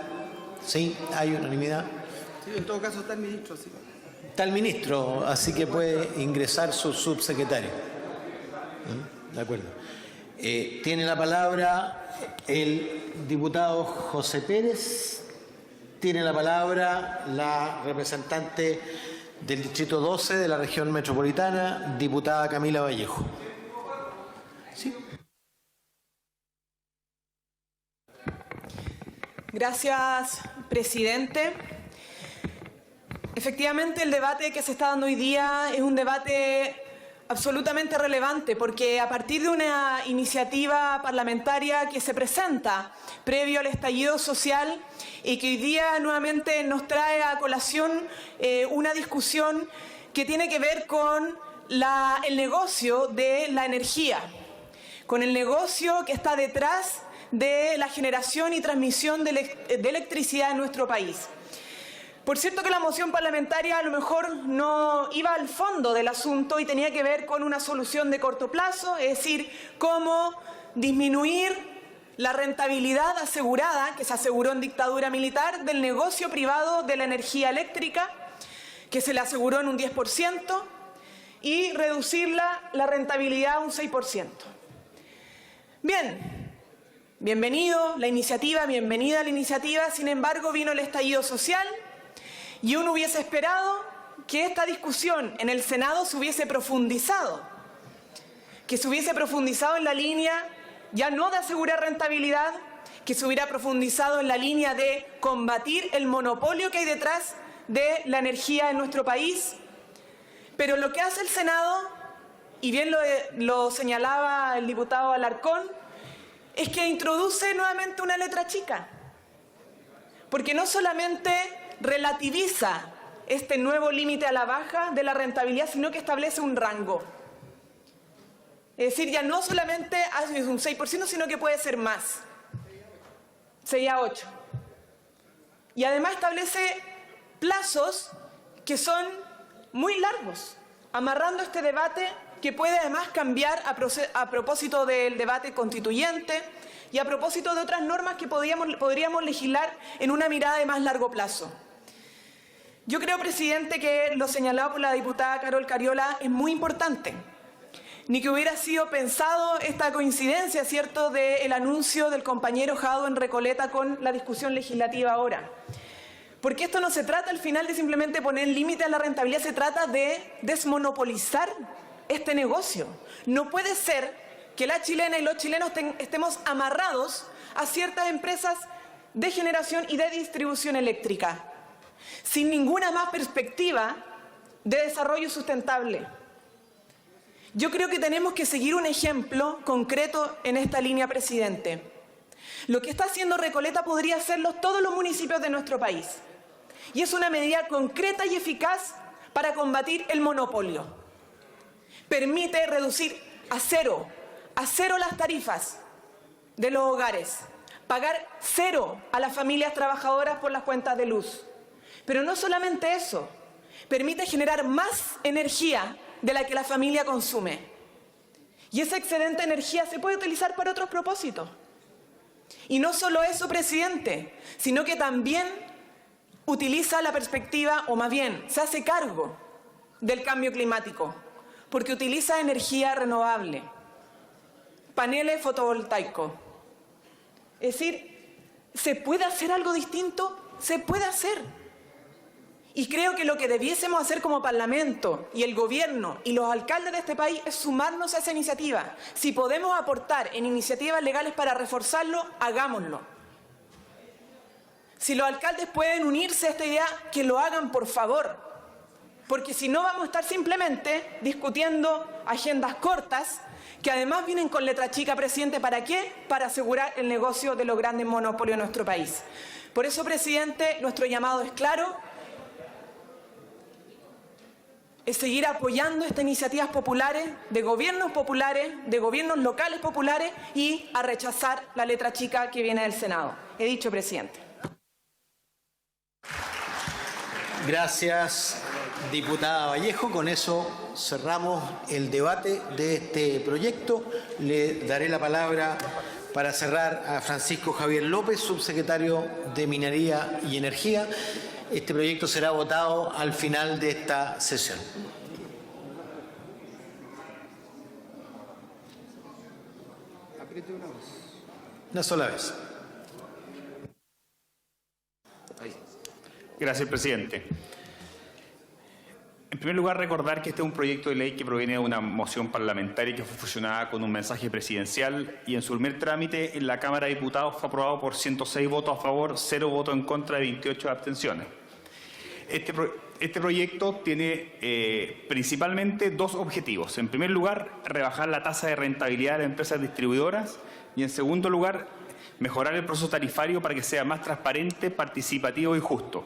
Sí, hay unanimidad.
Sí, en todo caso está el ministro. Sí.
Está el ministro, así que puede ingresar su subsecretario. De acuerdo. Tiene la palabra el diputado José Pérez. Tiene la palabra la representante del Distrito 12 de la región metropolitana, diputada Camila Vallejo. ¿Sí?
Gracias, presidente. Efectivamente, el debate que se está dando hoy día es un debate absolutamente relevante porque a partir de una iniciativa parlamentaria que se presenta previo al estallido social y que hoy día nuevamente nos trae a colación una discusión que tiene que ver con el negocio de la energía, con el negocio que está detrás de la generación y transmisión de electricidad en nuestro país. Por cierto que la moción parlamentaria a lo mejor no iba al fondo del asunto y tenía que ver con una solución de corto plazo, es decir, cómo disminuir la rentabilidad asegurada, que se aseguró en dictadura militar, del negocio privado de la energía eléctrica, que se le aseguró en un 10%, y reducir la rentabilidad a un 6%. Bien, bienvenida la iniciativa, sin embargo vino el estallido social y uno hubiese esperado que esta discusión en el Senado se hubiese profundizado, en la línea ya no de asegurar rentabilidad, que se hubiera profundizado en la línea de combatir el monopolio que hay detrás de la energía en nuestro país. Pero lo que hace el Senado, y bien lo señalaba el diputado Alarcón, es que introduce nuevamente una letra chica, porque no solamente relativiza este nuevo límite a la baja de la rentabilidad, sino que establece un rango. Es decir, ya no solamente hace un 6%, sino que puede ser más, 6 a 8. Y además establece plazos que son muy largos, amarrando este debate que puede además cambiar a propósito del debate constituyente y a propósito de otras normas que podríamos legislar en una mirada de más largo plazo. Yo creo, presidente, que lo señalado por la diputada Carol Cariola es muy importante. Ni que hubiera sido pensado esta coincidencia, ¿cierto?, del anuncio del compañero Jado en Recoleta con la discusión legislativa ahora. Porque esto no se trata al final de simplemente poner límite a la rentabilidad, se trata de desmonopolizar este negocio. No puede ser que la chilena y los chilenos estemos amarrados a ciertas empresas de generación y de distribución eléctrica, sin ninguna más perspectiva de desarrollo sustentable. Yo creo que tenemos que seguir un ejemplo concreto en esta línea, presidente. Lo que está haciendo Recoleta podría hacerlo todos los municipios de nuestro país. Y es una medida concreta y eficaz para combatir el monopolio. Permite reducir a cero las tarifas de los hogares, pagar cero a las familias trabajadoras por las cuentas de luz. Pero no solamente eso, permite generar más energía de la que la familia consume. Y esa excedente de energía se puede utilizar para otros propósitos. Y no solo eso, presidente, sino que también utiliza la perspectiva, o más bien, se hace cargo del cambio climático, porque utiliza energía renovable, paneles fotovoltaicos. Es decir, ¿se puede hacer algo distinto? Se puede hacer. Y creo que lo que debiésemos hacer como Parlamento y el Gobierno y los alcaldes de este país es sumarnos a esa iniciativa. Si podemos aportar en iniciativas legales para reforzarlo, hagámoslo. Si los alcaldes pueden unirse a esta idea, que lo hagan, por favor. Porque si no, vamos a estar simplemente discutiendo agendas cortas, que además vienen con letra chica, presidente. ¿Para qué? Para asegurar el negocio de los grandes monopolios de nuestro país. Por eso, presidente, nuestro llamado es claro: es seguir apoyando estas iniciativas populares, de gobiernos locales populares, y a rechazar la letra chica que viene del Senado. He dicho, presidente.
Gracias, diputada Vallejo. Con eso cerramos el debate de este proyecto. Le daré la palabra para cerrar a Francisco Javier López, subsecretario de Minería y Energía. Este proyecto será votado al final de esta sesión. Una sola vez.
Gracias, presidente. En primer lugar, recordar que este es un proyecto de ley que proviene de una moción parlamentaria que fue fusionada con un mensaje presidencial y en su primer trámite en la Cámara de Diputados fue aprobado por 106 votos a favor, 0 votos en contra y 28 abstenciones. Este proyecto tiene principalmente dos objetivos. En primer lugar, rebajar la tasa de rentabilidad de las empresas distribuidoras y, en segundo lugar, mejorar el proceso tarifario para que sea más transparente, participativo y justo.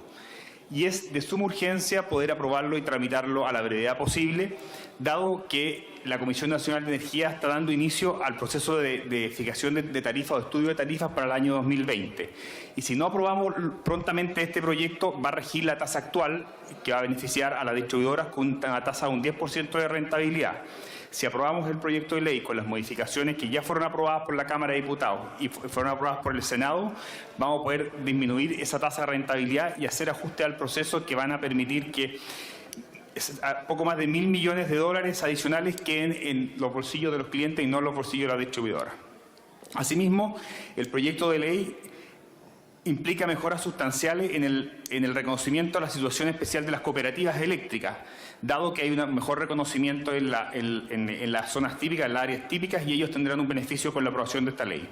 Y es de suma urgencia poder aprobarlo y tramitarlo a la brevedad posible, dado que la Comisión Nacional de Energía está dando inicio al proceso de fijación de tarifas o estudio de tarifas para el año 2020. Y si no aprobamos prontamente este proyecto, va a regir la tasa actual, que va a beneficiar a las distribuidoras con una tasa de un 10% de rentabilidad. Si aprobamos el proyecto de ley con las modificaciones que ya fueron aprobadas por la Cámara de Diputados y fueron aprobadas por el Senado, vamos a poder disminuir esa tasa de rentabilidad y hacer ajustes al proceso que van a permitir que poco más de $1.000 millones adicionales queden en los bolsillos de los clientes y no en los bolsillos de las distribuidoras. Asimismo, el proyecto de ley implica mejoras sustanciales en el reconocimiento de la situación especial de las cooperativas eléctricas, dado que hay un mejor reconocimiento en las zonas típicas, en las áreas típicas, y ellos tendrán un beneficio con la aprobación de esta ley.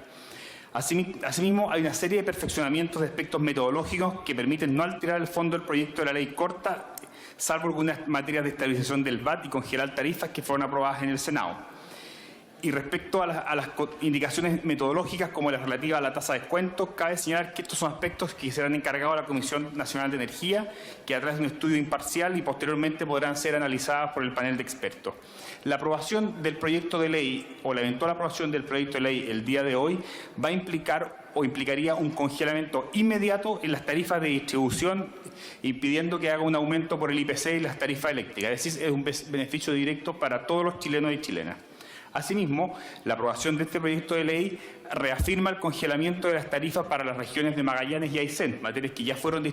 Asimismo, hay una serie de perfeccionamientos de aspectos metodológicos que permiten no alterar el fondo del proyecto de la ley corta, salvo algunas materias de estabilización del VAT y congelar tarifas que fueron aprobadas en el Senado. Y respecto a las indicaciones metodológicas como las relativas a la tasa de descuento, cabe señalar que estos son aspectos que serán encargados a la Comisión Nacional de Energía, que a través de un estudio imparcial y posteriormente podrán ser analizadas por el panel de expertos. La aprobación del proyecto de ley o la eventual aprobación del proyecto de ley el día de hoy va a implicar o implicaría un congelamiento inmediato en las tarifas de distribución, impidiendo que haga un aumento por el IPC y las tarifas eléctricas. Es decir, es un beneficio directo para todos los chilenos y chilenas. Asimismo, la aprobación de este proyecto de ley reafirma el congelamiento de las tarifas para las regiones de Magallanes y Aysén, materias que ya fueron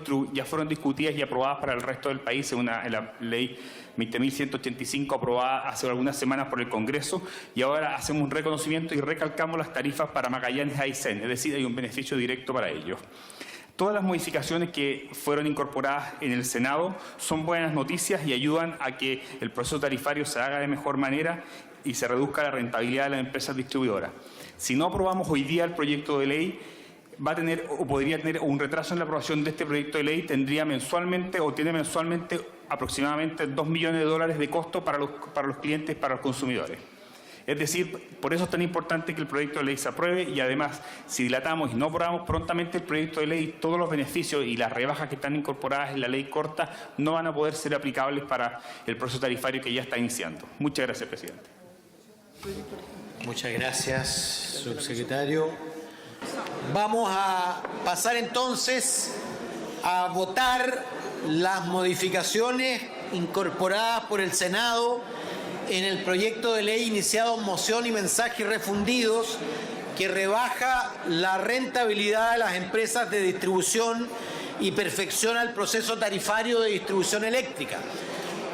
discutidas y aprobadas para el resto del país en la ley 20.185 aprobada hace algunas semanas por el Congreso, y ahora hacemos un reconocimiento y recalcamos las tarifas para Magallanes y Aysén, es decir, hay un beneficio directo para ellos. Todas las modificaciones que fueron incorporadas en el Senado son buenas noticias y ayudan a que el proceso tarifario se haga de mejor manera y se reduzca la rentabilidad de las empresas distribuidoras. Si no aprobamos hoy día el proyecto de ley, va a tener o podría tener un retraso en la aprobación de este proyecto de ley, tiene mensualmente aproximadamente $2 millones de costo para los clientes, para los consumidores. Es decir, por eso es tan importante que el proyecto de ley se apruebe, y además, si dilatamos y no aprobamos prontamente el proyecto de ley, todos los beneficios y las rebajas que están incorporadas en la ley corta no van a poder ser aplicables para el proceso tarifario que ya está iniciando. Muchas gracias, presidente.
Muchas gracias, subsecretario. Vamos a pasar entonces a votar las modificaciones incorporadas por el Senado en el proyecto de ley iniciado en moción y mensajes refundidos, que rebaja la rentabilidad de las empresas de distribución y perfecciona el proceso tarifario de distribución eléctrica.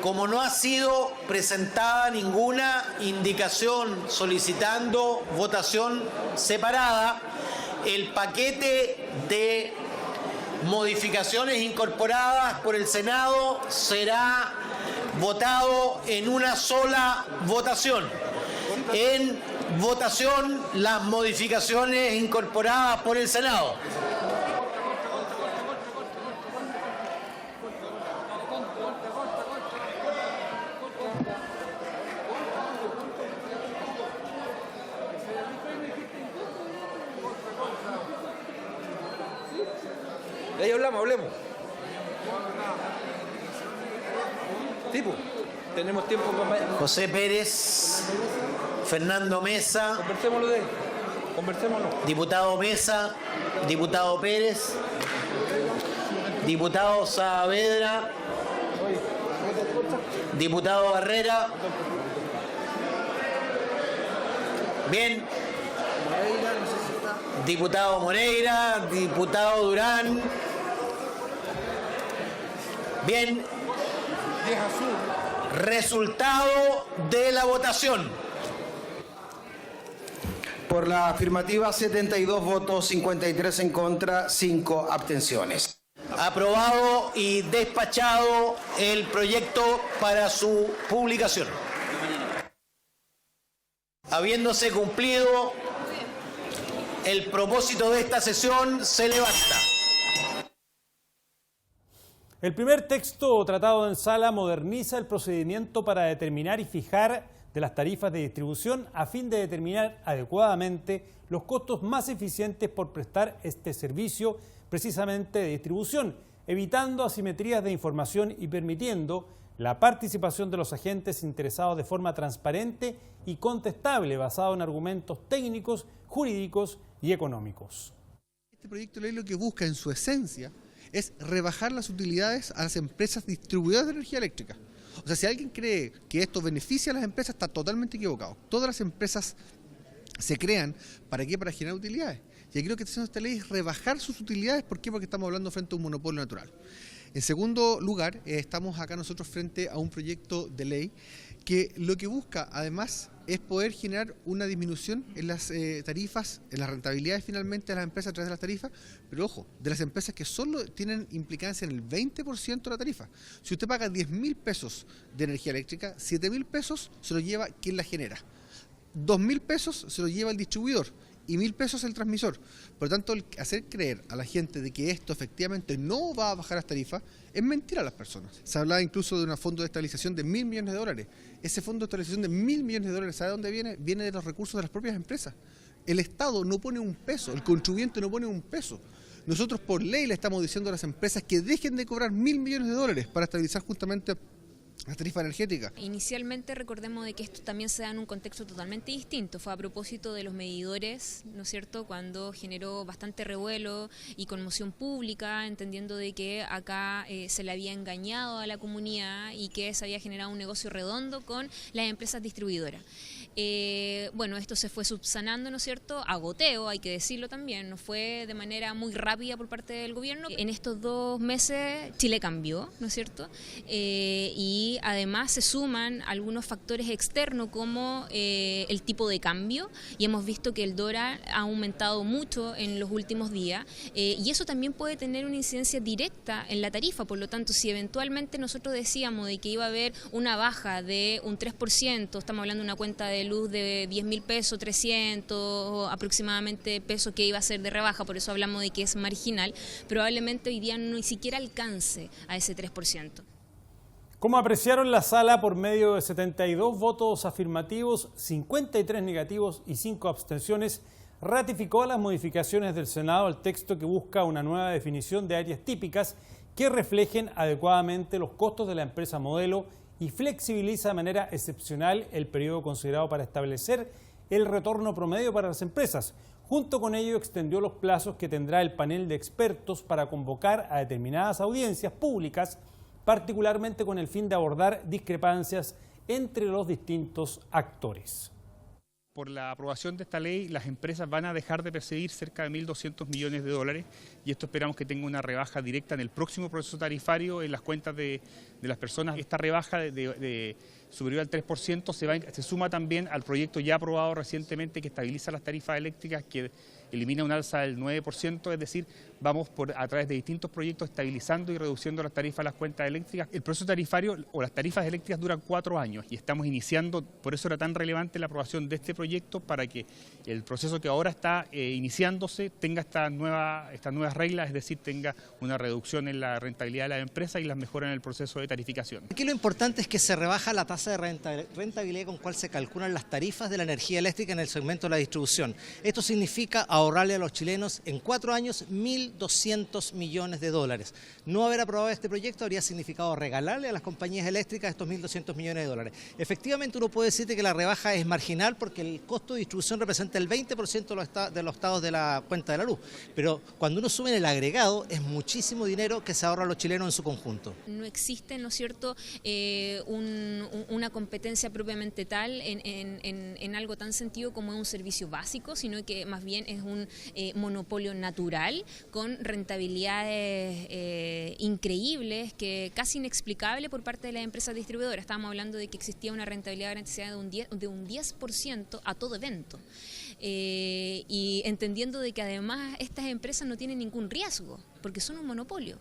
Como no ha sido presentada ninguna indicación solicitando votación separada, el paquete de modificaciones incorporadas por el Senado será votado en una sola votación. En votación, las modificaciones incorporadas por el Senado.
De ahí hablemos. Tipo, tenemos tiempo para...
José Pérez, Fernando Mesa.
Conversémoslo.
Diputado Mesa, diputado Pérez, diputado Saavedra, diputado Barrera. Bien. Diputado Moreira, diputado Durán. Bien. Resultado de la votación.
Por la afirmativa, 72 votos, 53 en contra, 5 abstenciones.
Aprobado y despachado el proyecto para su publicación. Habiéndose cumplido el propósito de esta sesión, se levanta.
El primer texto tratado en sala moderniza el procedimiento para determinar y fijar de las tarifas de distribución a fin de determinar adecuadamente los costos más eficientes por prestar este servicio precisamente de distribución, evitando asimetrías de información y permitiendo la participación de los agentes interesados de forma transparente y contestable, basado en argumentos técnicos, jurídicos y económicos.
Este proyecto de ley lo que busca en su esencia es rebajar las utilidades a las empresas distribuidoras de energía eléctrica. O sea, si alguien cree que esto beneficia a las empresas, está totalmente equivocado. Todas las empresas se crean, ¿para qué? Para generar utilidades. Y aquí lo que está haciendo esta ley es rebajar sus utilidades. ¿Por qué? Porque estamos hablando frente a un monopolio natural. En segundo lugar, estamos acá nosotros frente a un proyecto de ley que lo que busca además es poder generar una disminución en las tarifas, en las rentabilidades finalmente de las empresas a través de las tarifas, pero ojo, de las empresas que solo tienen implicancia en el 20% de la tarifa. Si usted paga 10.000 pesos de energía eléctrica, 7.000 pesos se lo lleva quien la genera, 2.000 pesos se lo lleva el distribuidor y 1.000 pesos el transmisor. Por lo tanto, el hacer creer a la gente de que esto efectivamente no va a bajar las tarifas es mentir a las personas. Se hablaba incluso de un fondo de estabilización de 1.000 millones de dólares. Ese fondo de estabilización de 1.000 millones de dólares, ¿sabe de dónde viene? Viene de los recursos de las propias empresas. El Estado no pone un peso, el contribuyente no pone un peso. Nosotros por ley le estamos diciendo a las empresas que dejen de cobrar 1.000 millones de dólares para estabilizar justamente la tarifa energética.
Inicialmente recordemos de que esto también se da en un contexto totalmente distinto. Fue a propósito de los medidores, ¿no es cierto?, cuando generó bastante revuelo y conmoción pública, entendiendo de que acá se le había engañado a la comunidad y que se había generado un negocio redondo con las empresas distribuidoras. Bueno, esto se fue subsanando, ¿no es cierto?, a goteo, hay que decirlo también, no fue de manera muy rápida por parte del gobierno. En estos 2 meses Chile cambió, ¿no es cierto?, y además se suman algunos factores externos como el tipo de cambio, y hemos visto que el dólar ha aumentado mucho en los últimos días, y eso también puede tener una incidencia directa en la tarifa. Por lo tanto, si eventualmente nosotros decíamos de que iba a haber una baja de un 3%, estamos hablando de una cuenta de luz de 10.000 pesos, 300 aproximadamente pesos que iba a ser de rebaja, por eso hablamos de que es marginal, probablemente hoy día ni siquiera alcance a ese 3%.
Como apreciaron la sala, por medio de 72 votos afirmativos, 53 negativos y 5 abstenciones, ratificó las modificaciones del Senado al texto que busca una nueva definición de áreas típicas que reflejen adecuadamente los costos de la empresa modelo y flexibiliza de manera excepcional el periodo considerado para establecer el retorno promedio para las empresas. Junto con ello, extendió los plazos que tendrá el panel de expertos para convocar a determinadas audiencias públicas, particularmente con el fin de abordar discrepancias entre los distintos actores.
Por la aprobación de esta ley, las empresas van a dejar de percibir cerca de 1.200 millones de dólares y esto esperamos que tenga una rebaja directa en el próximo proceso tarifario en las cuentas de las personas. Esta rebaja de superior al 3% se suma también al proyecto ya aprobado recientemente que estabiliza las tarifas eléctricas, que elimina un alza del 9%, es decir, vamos a través de distintos proyectos estabilizando y reduciendo las tarifas de las cuentas eléctricas. El proceso tarifario o las tarifas eléctricas duran 4 años y estamos iniciando, por eso era tan relevante la aprobación de este proyecto, para que el proceso que ahora está iniciándose tenga estas nuevas reglas, es decir, tenga una reducción en la rentabilidad de las empresas y las mejoras en el proceso de tarificación.
Aquí lo importante es que se rebaja la tasa de rentabilidad con cual se calculan las tarifas de la energía eléctrica en el segmento de la distribución. Esto significa ahorrarle a los chilenos en 4 años 1.200 millones de dólares. No haber aprobado este proyecto habría significado regalarle a las compañías eléctricas estos 1.200 millones de dólares. Efectivamente, uno puede decirte que la rebaja es marginal porque el costo de distribución representa el 20% de los estados de la cuenta de la luz, pero cuando uno sube en el agregado es muchísimo dinero que se ahorra a los chilenos en su conjunto.
No existe, ¿no es cierto?, una competencia propiamente tal en algo tan sentido como es un servicio básico, sino que más bien es un monopolio natural con rentabilidades increíbles, que casi inexplicable por parte de las empresas distribuidoras. Estábamos hablando de que existía una rentabilidad garantizada de un 10% a todo evento. Y entendiendo de que además estas empresas no tienen ningún riesgo, porque son un monopolio.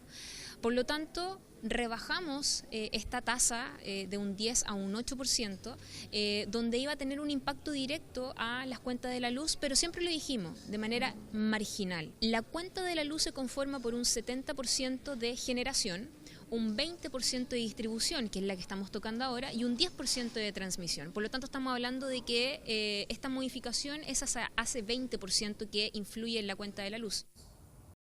Por lo tanto, rebajamos esta tasa de un 10 a un 8%, donde iba a tener un impacto directo a las cuentas de la luz, pero siempre lo dijimos, de manera marginal. La cuenta de la luz se conforma por un 70% de generación,
un 20% de distribución, que es la que estamos tocando ahora, y un 10% de transmisión. Por lo tanto, estamos hablando de que esta modificación es hace 20% que influye en la cuenta de la luz.